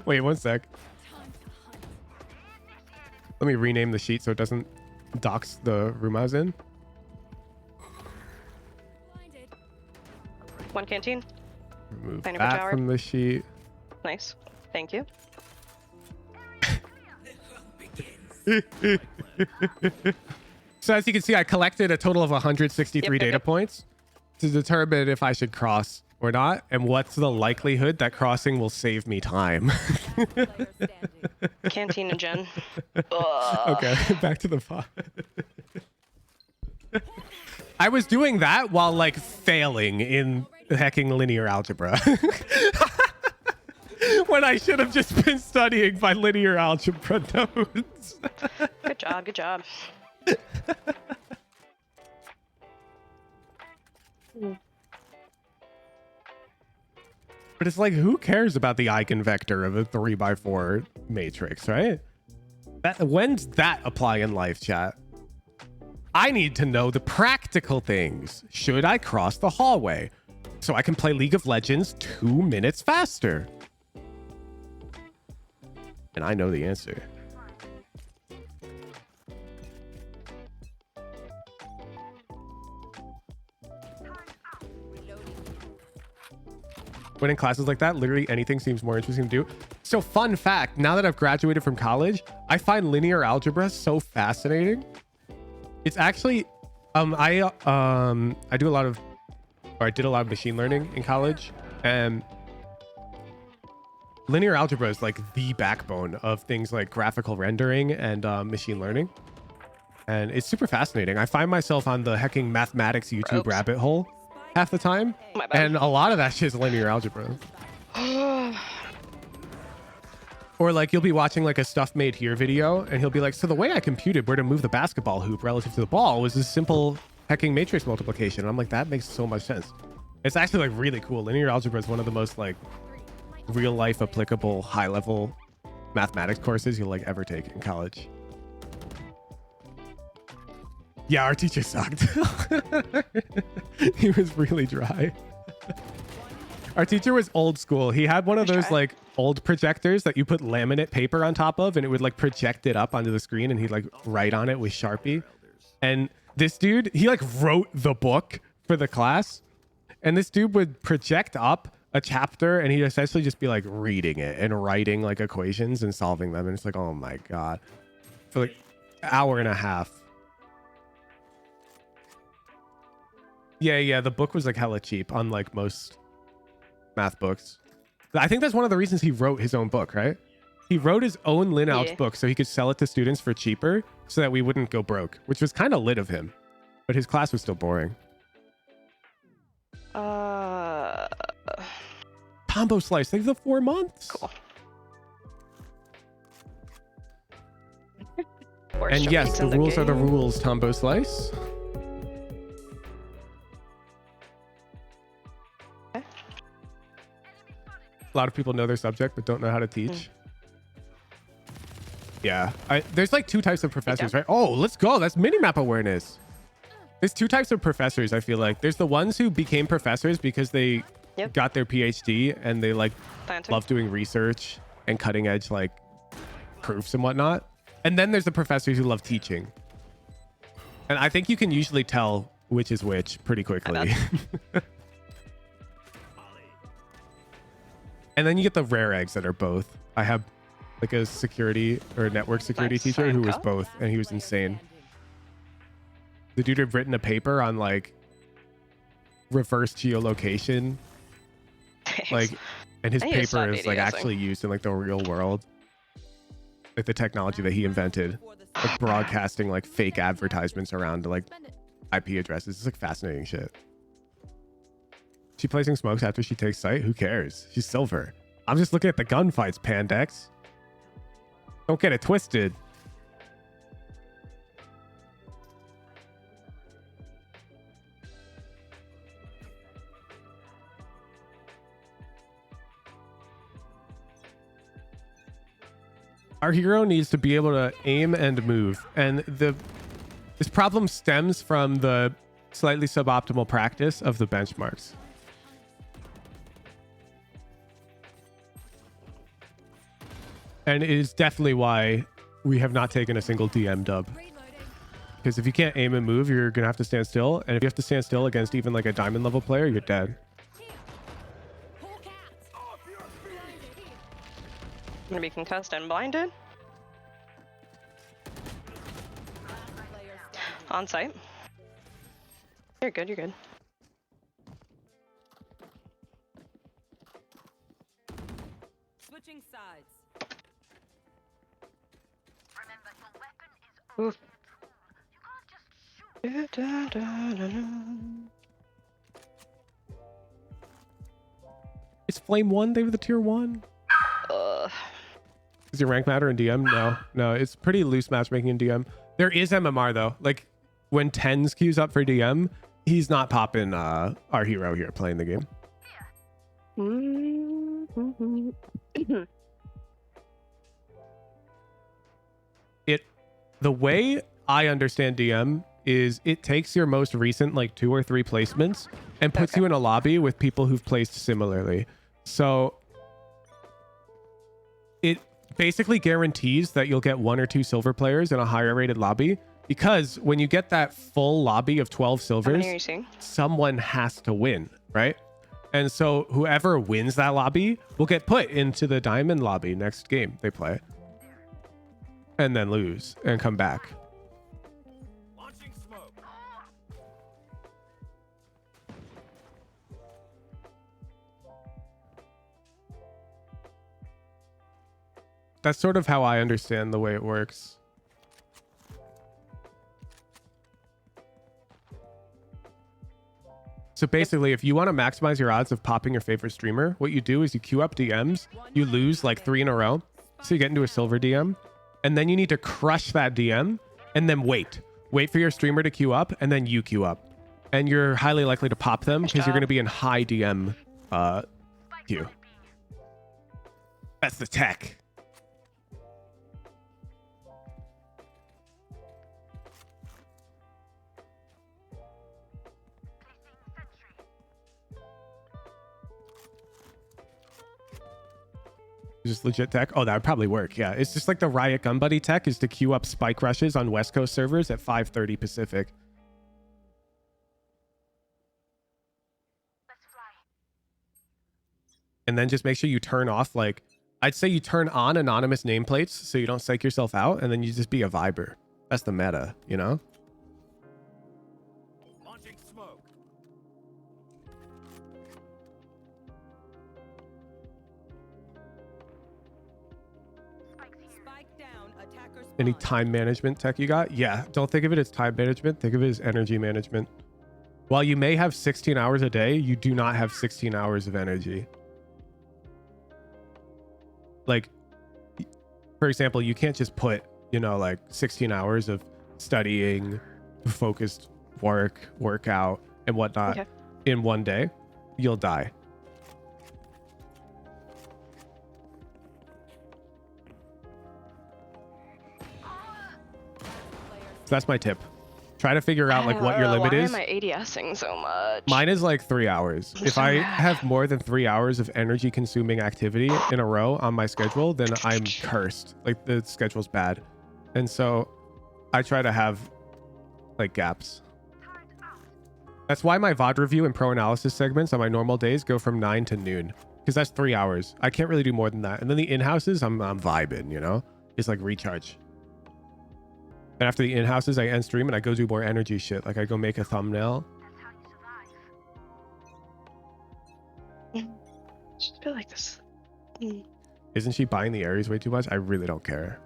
Wait, one sec. Let me rename the sheet so it doesn't dox the room I was in. 1 canteen. Remove Pineapple that tower. from the sheet. Nice. Thank you. So as you can see, I collected a total of 163 data points to determine if I should cross or not, and what's the likelihood that crossing will save me time. Canteen and Jen. Okay, back to the pod. I was doing that while like failing in hacking linear algebra. When I should have just been studying my linear algebra notes. Good job, good job. But it's like, who cares about the eigenvector of a 3x4 matrix, right? When's that apply in life, chat? I need to know the practical things. Should I cross the hallway so I can play League of Legends 2 minutes faster? And I know the answer. When in classes like that, literally anything seems more interesting to do. So fun fact, now that I've graduated from college, I find linear algebra so fascinating. It's actually, I did a lot of machine learning in college, and linear algebra is like the backbone of things like graphical rendering and machine learning. And it's super fascinating. I find myself on the hecking mathematics YouTube rabbit hole half the time. And a lot of that shit is linear algebra. Or like you'll be watching like a stuff made here video and he'll be like, so the way I computed where to move the basketball hoop relative to the ball was this simple hecking matrix multiplication. And I'm like, that makes so much sense. It's actually like really cool. Linear algebra is one of the most like real life applicable high level mathematics courses you'll like ever take in college. Yeah, our teacher sucked. He was really dry. Our teacher was old school. He had one of those like old projectors that you put laminate paper on top of, and it would like project it up onto the screen, and he'd like write on it with Sharpie. And this dude, he like wrote the book for the class, and this dude would project up a chapter, and he'd essentially just be like reading it and writing like equations and solving them. And it's like, oh my God, for like an hour and a half. Yeah, the book was like hella cheap, unlike most math books. I think that's one of the reasons he wrote his own book, right? He wrote his own Linouch book so he could sell it to students for cheaper so that we wouldn't go broke, which was kind of lit of him. But his class was still boring. Combo slice, thank you for the 4 months. Cool. And yes, the rules are the rules, Tombo Slice. A lot of people know their subject but don't know how to teach. Yeah, there's like 2 types of professors, right? Oh, let's go. That's minimap awareness. There's 2 types of professors, I feel like. There's the ones who became professors because they got their PhD and they like love doing research and cutting edge like proofs and whatnot. And then there's the professors who love teaching. And I think you can usually tell which is which pretty quickly. And then you get the rare eggs that are both. I have like a security or network security teacher who was both, and he was insane. The dude had written a paper on like reverse geolocation. Like, and his paper is like actually used in like the real world. Like the technology that he invented, like broadcasting like fake advertisements around to like IP addresses. It's like fascinating shit. She placing smokes after she takes sight? Who cares? She's silver. I'm just looking at the gunfights, Pandex. Don't get it twisted. Our hero needs to be able to aim and move, and this problem stems from the slightly suboptimal practice of the benchmarks. And it is definitely why we have not taken a single DM dub. Because if you can't aim and move, you're going to have to stand still. And if you have to stand still against even like a diamond level player, you're dead. Gonna be concussed and blinded. On site. You're good, you're good. Switching sides. Oof. Is Flame 1? They were the tier 1? Does your rank matter in DM? No, it's pretty loose matchmaking in DM. There is MMR though. Like when 10s queues up for DM, he's not popping our hero here playing the game. The way I understand DM is it takes your most recent like 2 or 3 placements and puts you in a lobby with people who've placed similarly. So it basically guarantees that you'll get 1 or 2 silver players in a higher rated lobby, because when you get that full lobby of 12 silvers, someone has to win, right? And so whoever wins that lobby will get put into the diamond lobby next game they play, and then lose and come back. That's sort of how I understand the way it works. So basically, if you want to maximize your odds of popping your favorite streamer, what you do is you queue up DMs, you lose like 3 in a row, so you get into a silver DM, and then you need to crush that DM, and then wait for your streamer to queue up, and then you queue up. And you're highly likely to pop them because you're going to be in high DM queue. That's the tech. Just legit tech. Oh, that would probably work. Yeah, it's just like the Riot Gun Buddy tech is to queue up spike rushes on West Coast servers at 5:30 Pacific. And then just make sure you turn off, like, I'd say you turn on anonymous nameplates so you don't psych yourself out, and then you just be a viber. That's the meta, you know? Launching smoke. Spike down. Attacker spawn. Any time management tech you got? Yeah, don't think of it as time management. Think of it as energy management. While you may have 16 hours a day, you do not have 16 hours of energy. Like, for example, you can't just put, you know, like 16 hours of studying, focused workout, and whatnot in one day. You'll die. That's my tip. Try to figure out like what your limit is. Why am I ADSing so much? Mine is like 3 hours. If I have more than 3 hours of energy consuming activity in a row on my schedule, then I'm cursed. Like the schedule's bad. And so I try to have like gaps. That's why my VOD review and pro analysis segments on my normal days go from 9 to noon. Because that's 3 hours. I can't really do more than that. And then the in-houses, I'm vibing, you know? It's like recharge. And after the in-houses, I end stream and I go do more energy shit. Like I go make a thumbnail. I just feel like this. Isn't she buying the Ares way too much? I really don't care.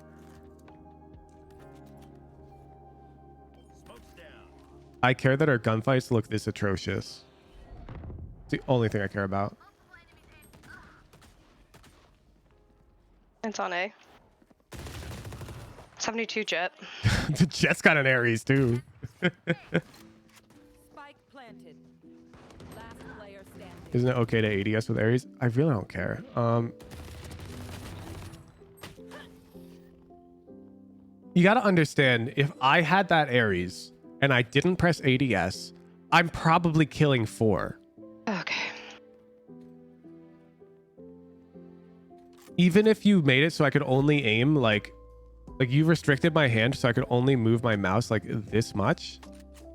I care that our gunfights look this atrocious. It's the only thing I care about. It's on A. 72 jet. The jet's got an Ares too. Spike planted. Last player standing. Isn't it okay to ADS with Ares? I really don't care. You got to understand, if I had that Ares and I didn't press ADS, I'm probably killing 4. Okay. Even if you made it so I could only aim like you restricted my hand so I could only move my mouse like this much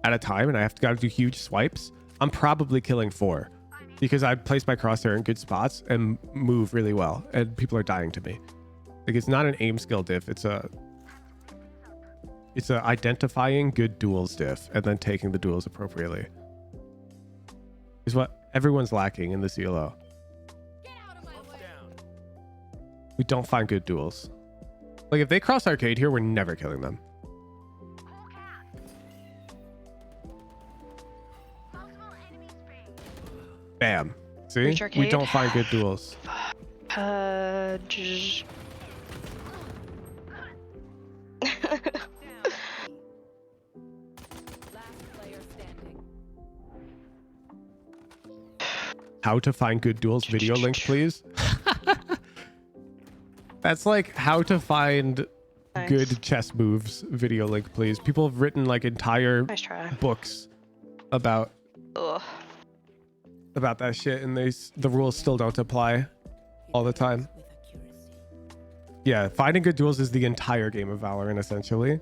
at a time, and I gotta do huge swipes, I'm probably killing 4 because I place my crosshair in good spots and move really well, and people are dying to me. Like, it's not an aim skill diff, it's a identifying good duels diff and then taking the duels appropriately. Is what everyone's lacking in this ELO. We don't find good duels. Like, if they cross arcade here, we're never killing them. Bam. See? We don't find good duels. How to find good duels video link, please. That's like how to find good chess moves video link, please. People have written like entire books about that shit, and the rules still don't apply all the time. Yeah, finding good duels is the entire game of Valorant, essentially.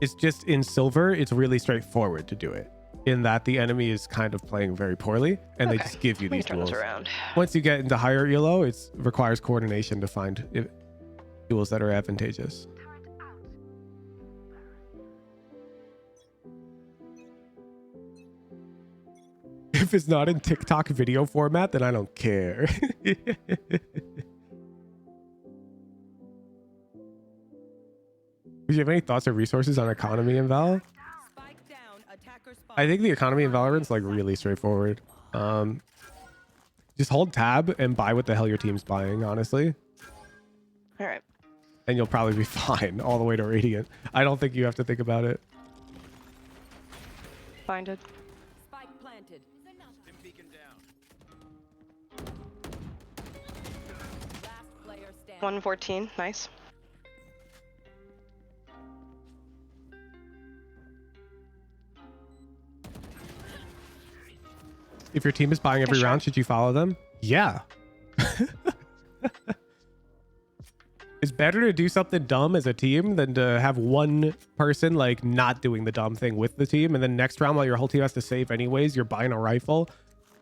It's just in silver, it's really straightforward to do it, in that the enemy is kind of playing very poorly and they just give you these duels. Once you get into higher ELO, it requires coordination to find duels that are advantageous. If it's not in TikTok video format, then I don't care. Do you have any thoughts or resources on economy in Val? I think the economy in Valorant's like really straightforward. Just hold tab and buy what the hell your team's buying, honestly. All right. And you'll probably be fine all the way to Radiant. I don't think you have to think about it. Find it. Spike planted. Dim beacon down. Last player standing. 114. Nice. If your team is buying every round, should you follow them? Yeah. It's better to do something dumb as a team than to have one person like not doing the dumb thing with the team, and then next round while your whole team has to save anyways, you're buying a rifle.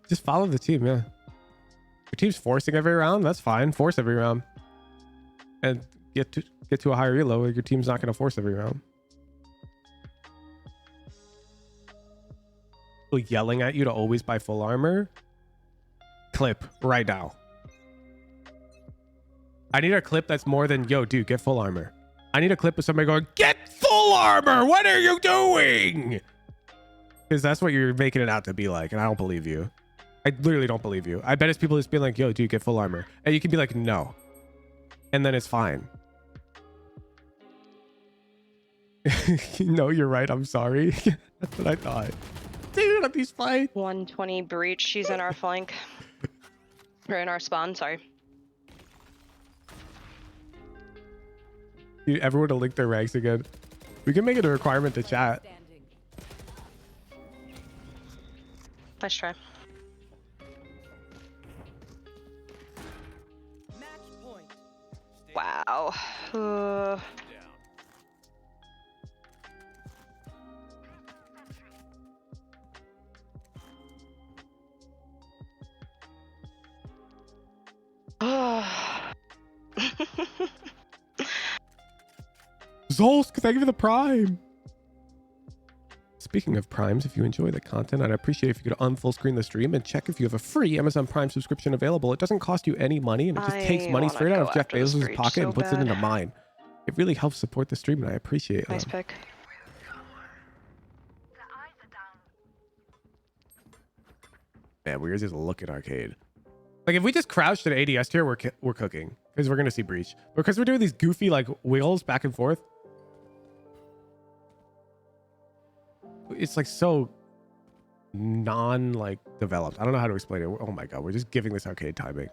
Just follow the team. Yeah, your team's forcing every round, that's fine. Force every round and get to a higher elo. Your team's not going to force every round. People yelling at you to always buy full armor. Clip right now. I need a clip that's more than, yo, dude, get full armor. I need a clip of somebody going, get full armor. What are you doing? Because that's what you're making it out to be like. And I don't believe you. I literally don't believe you. I bet it's people just being like, yo, dude, get full armor. And you can be like, no. And then it's fine. No, you're right. I'm sorry. That's what I thought. Dude, at these fights. 120 breach. She's in our flank. Or in our spawn, sorry. Dude, everyone to link their ranks again. We can make it a requirement to chat. Standing. Nice try. Match point. Wow. Zolsk, thank you for the prime. Speaking of primes, if you enjoy the content, I'd appreciate if you could unfull screen the stream and check if you have a free Amazon Prime subscription available. It doesn't cost you any money, and it just takes money straight out of Jeff Bezos' pocket and puts it into mine. It really helps support the stream, and I appreciate it. Nice pick. Man, we're just looking arcade. Like, if we just crouched at ADS tier, we're cooking. Because we're going to see breach. Because we're doing these goofy, like, wiggles back and forth. It's, like, so like, developed. I don't know how to explain it. Oh, my God. We're just giving this arcade timing.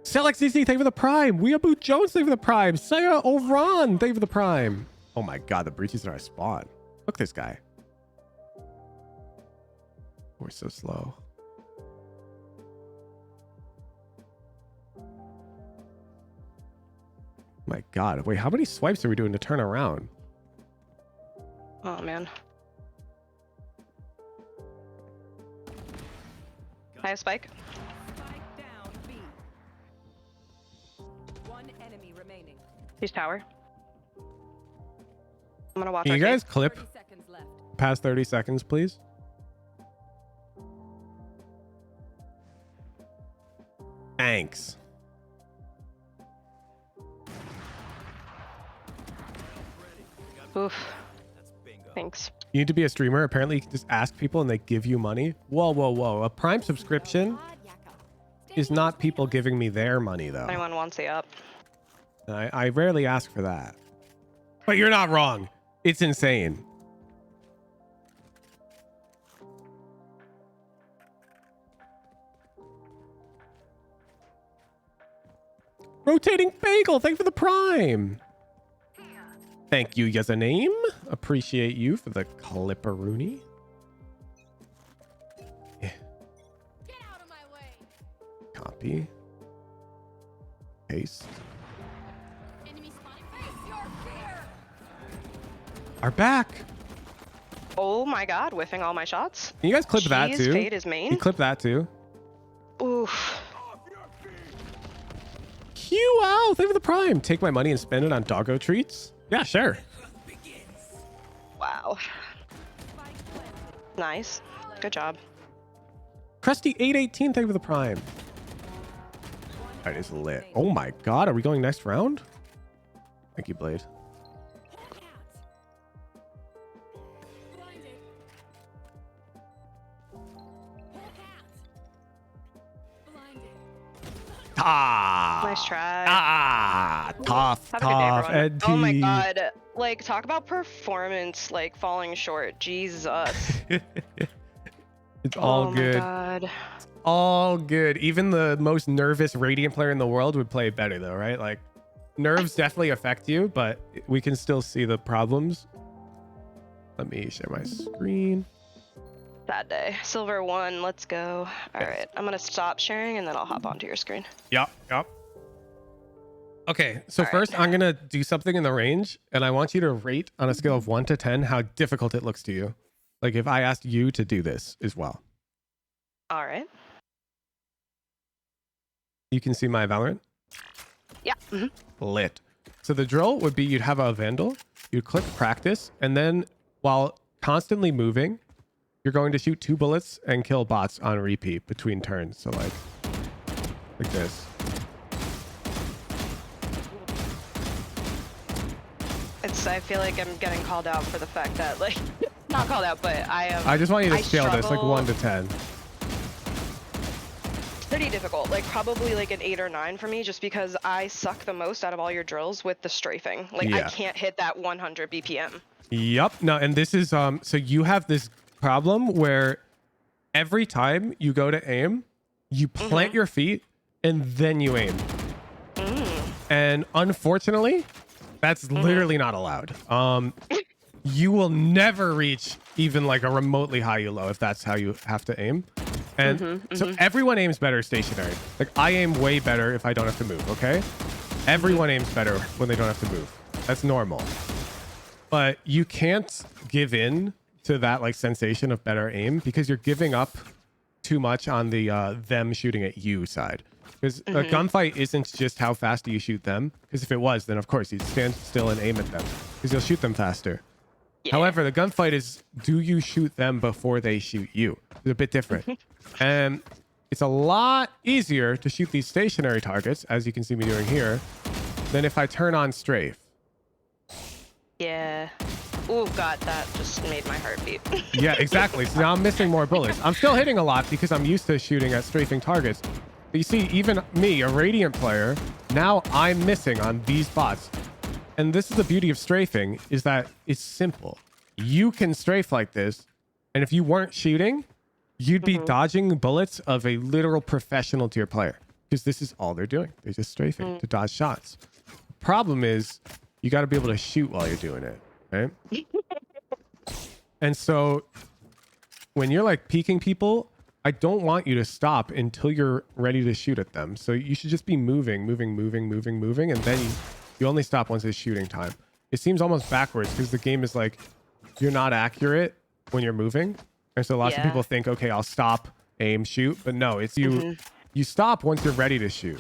SelexCC, thank you for the prime. Weeaboo Jones, thank you for the prime. Saya Oran, thank you for the prime. Oh, my God. The breach is in our spawn. Look at this guy. We're so slow. My God. Wait, how many swipes are we doing to turn around? Oh, man. I have spike. Spike down B. One enemy remaining. He's tower. I'm gonna watch. Can you guys clip 30 seconds left. past 30 seconds, please? Thanks. Oof. Thanks. You need to be a streamer. Apparently, you can just ask people and they give you money. Whoa, whoa, whoa. A Prime subscription is not people giving me their money, though. Anyone wants the up? I rarely ask for that. But you're not wrong. It's insane. Rotating Bagel, thank you for the prime. Thank you, Yazaname. Appreciate you for the clipperoonie. Yeah. Get out of my way. Copy. Paste. Enemy spotted. Face your fear. Are back. Oh my God, whiffing all my shots. Can you guys clip that Jeez, too? Fade is Can main. you clip that too? Oof. Q out. Thank you for the prime. Take my money and spend it on doggo treats. Yeah, sure. Wow. Nice. Good job. Krusty 818, thank you for the prime. That is lit. Oh my God, are we going next round? Thank you, Blade. Ah, Nice try. tough, Have a good day, tough. everyone. NT. Oh my God. Like, talk about performance, like, falling short. Jesus. It's all good. Oh my God. All good. Even the most nervous Radiant player in the world would play better, though, right? Like, nerves definitely affect you, but we can still see the problems. Let me share my screen. Bad day. Silver 1, let's go. All right, I'm gonna stop sharing and then I'll hop onto your screen. Yep. Okay, so All right. first I'm gonna do something in the range, and I want you to rate on a scale of 1 to 10 how difficult it looks to you. Like if I asked you to do this as well. All right. You can see my Valorant. Yeah. Lit. So the drill would be you'd have a Vandal, you'd click practice, and then while constantly moving, you're going to shoot 2 bullets and kill bots on repeat between turns. So like this. I feel like I'm getting called out for the fact that, like, not called out, but I just want you to scale this like 1 to 10. Pretty difficult, like probably like an 8 or 9 for me, just because I suck the most out of all your drills with the strafing. Like I can't hit that 100 BPM. Yep. No, and this is so you have this problem where every time you go to aim, you plant your feet and then you aim. And unfortunately, that's literally not allowed. You will never reach even like a remotely high ELO if that's how you have to aim. And so everyone aims better stationary. Like I aim way better if I don't have to move, okay? Everyone aims better when they don't have to move. That's normal. But you can't give in to that like sensation of better aim because you're giving up too much on the them shooting at you side. Because a gunfight isn't just how fast do you shoot them. Because if it was, then of course you'd stand still and aim at them because you'll shoot them faster. Yeah. However, the gunfight is, do you shoot them before they shoot you? It's a bit different. And it's a lot easier to shoot these stationary targets, as you can see me doing here, than if I turn on strafe. Yeah. Oh God, that just made my heart beat. Yeah, exactly. So now I'm missing more bullets. I'm still hitting a lot because I'm used to shooting at strafing targets. But you see, even me, a Radiant player, now I'm missing on these bots. And this is the beauty of strafing, is that it's simple. You can strafe like this, and if you weren't shooting, you'd be dodging bullets of a literal professional tier player. Because this is all they're doing. They're just strafing to dodge shots. The problem is, you got to be able to shoot while you're doing it, right? And so, when you're like peeking people, I don't want you to stop until you're ready to shoot at them. So you should just be moving, and then you only stop once it's shooting time. It seems almost backwards because the game is like, you're not accurate when you're moving. And so lots of people think, okay, I'll stop, aim, shoot. But no, it's you stop once you're ready to shoot.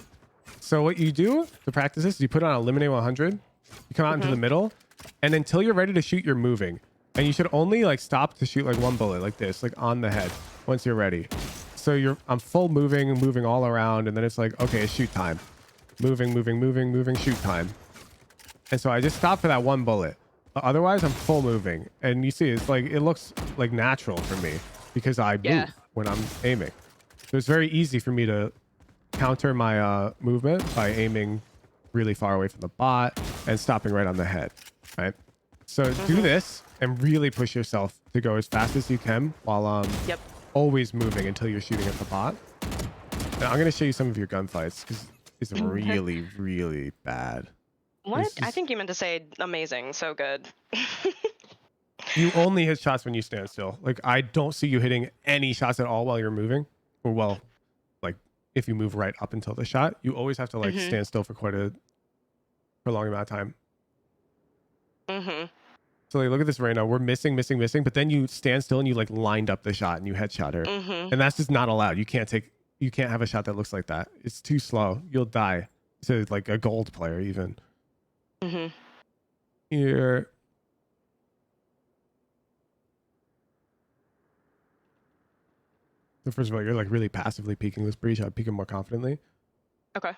So what you do to practice this is you put on Eliminate 100, you come out into the middle, and until you're ready to shoot, you're moving. And you should only like stop to shoot like 1 bullet like this, like on the head once you're ready. So I'm full moving all around. And then it's like, okay, it's shoot time. Moving, shoot time. And so I just stop for that 1 bullet. Otherwise, I'm full moving. And you see, it's like, it looks like natural for me because I move when I'm aiming. So it's very easy for me to counter my movement by aiming really far away from the bot and stopping right on the head, right? So do this and really push yourself to go as fast as you can while always moving until you're shooting at the bot. And I'm going to show you some of your gunfights because it's really, really bad. What? I think you meant to say amazing. So good. You only hit shots when you stand still. Like, I don't see you hitting any shots at all while you're moving. Or, well, like, if you move right up until the shot, you always have to, like, stand still for quite a long amount of time. So, like, look at this Reyna. We're missing. But then you stand still and you, like, lined up the shot and you headshot her. And that's just not allowed. You can't have a shot that looks like that. It's too slow. You'll die. To, like, a gold player, even. Here. So first of all, you're like really passively peeking this breach. I'd peek him more confidently. Okay.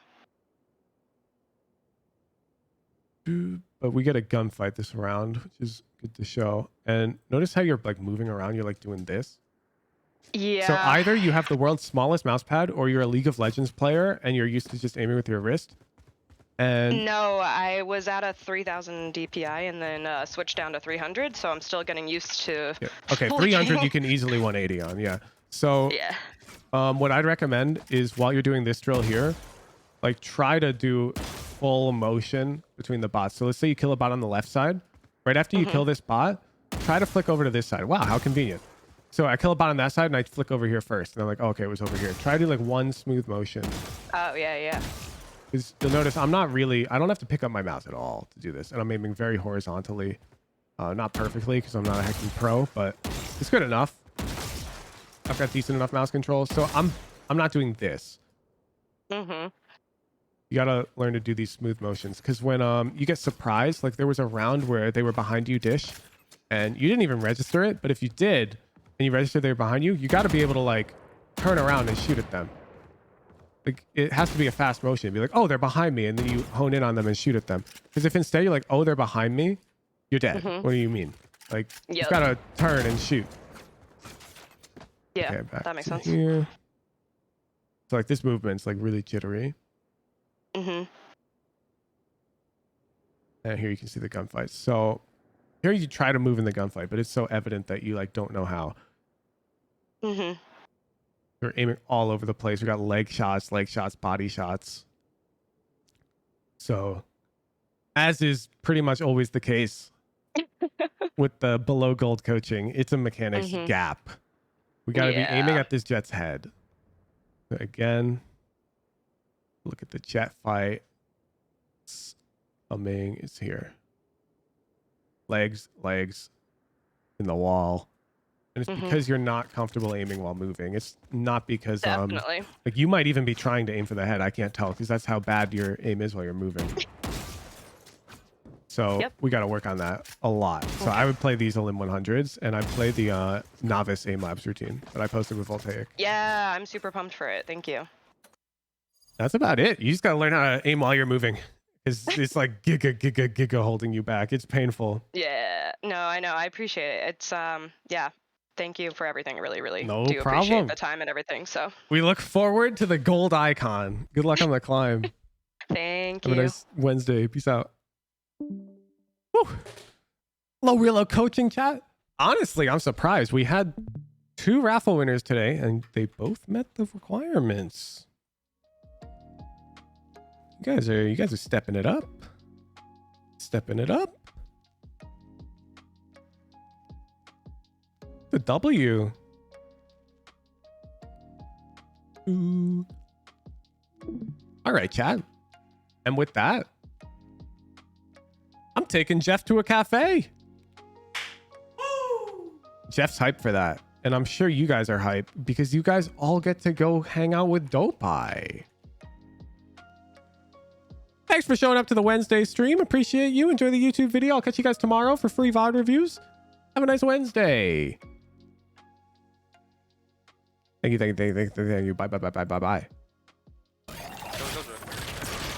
But we get a gunfight this round, which is good to show. And notice how you're like moving around. You're like doing this. Yeah. So either you have the world's smallest mouse pad or you're a League of Legends player and you're used to just aiming with your wrist. And no, I was at a 3000 DPI and then switched down to 300, so I'm still getting used to. Yeah. Okay, 300 you can easily 180 on. Yeah. So what I'd recommend is while you're doing this drill here, like try to do full motion between the bots. So let's say you kill a bot on the left side. Right after you kill this bot, try to flick over to this side. Wow, how convenient. So I kill a bot on that side and I flick over here first. And I'm like, oh, okay, it was over here. Try to do like one smooth motion. Oh, yeah. Because you'll notice I don't have to pick up my mouse at all to do this. And I'm aiming very horizontally. Not perfectly because I'm not a heckin' pro, but it's good enough. I've got decent enough mouse control. So I'm not doing this. Mm-hmm. You gotta learn to do these smooth motions. Because when you get surprised, like there was a round where they were behind you dish and you didn't even register it, but if you did and you registered they were behind you, you gotta be able to like turn around and shoot at them. Like it has to be a fast motion. Be like, oh, they're behind me, and then you hone in on them and shoot at them. Because if instead you're like, oh, they're behind me, you're dead. Mm-hmm. What do you mean? Like you Yep. gotta turn and shoot. Yeah, Okay, back that makes to sense. Here. So like this movement's like really jittery. Mm-hmm. And here you can see the gunfight. So here you try to move in the gunfight, but it's so evident that you like don't know how. Mm-hmm. You're aiming all over the place. We got leg shots, body shots. So as is pretty much always the case with the below gold coaching, it's a mechanics gap. We got to be aiming at this jet's head. Again, look at the jet fight. Ming is here. Legs in the wall. And it's because you're not comfortable aiming while moving. It's not because Definitely. like you might even be trying to aim for the head. I can't tell because that's how bad your aim is while you're moving. So we got to work on that a lot. So I would play these Elim 100s, and I play the novice aim labs routine that I posted with Voltaic. Yeah, I'm super pumped for it. Thank you. That's about it. You just got to learn how to aim while you're moving. It's like giga holding you back. It's painful. Yeah. No, I know. I appreciate it. It's yeah. Thank you for everything. I really No do problem. appreciate the time and everything. So We look forward to the gold icon. Good luck on the climb. thank Have you. a nice Wednesday. Peace out. Woo. Low ELO Coaching chat. Honestly, I'm surprised. We had 2 raffle winners today, and they both met the requirements. You guys are stepping it up. Stepping it up. The W. Ooh. All right, chat. And with that, I'm taking Jeff to a cafe. Jeff's hyped for that. And I'm sure you guys are hyped because you guys all get to go hang out with Dope Eye. Thanks for showing up to the Wednesday stream. Appreciate you. Enjoy the YouTube video. I'll catch you guys tomorrow for free VOD reviews. Have a nice Wednesday. Thank you. Bye.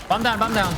Bomb down.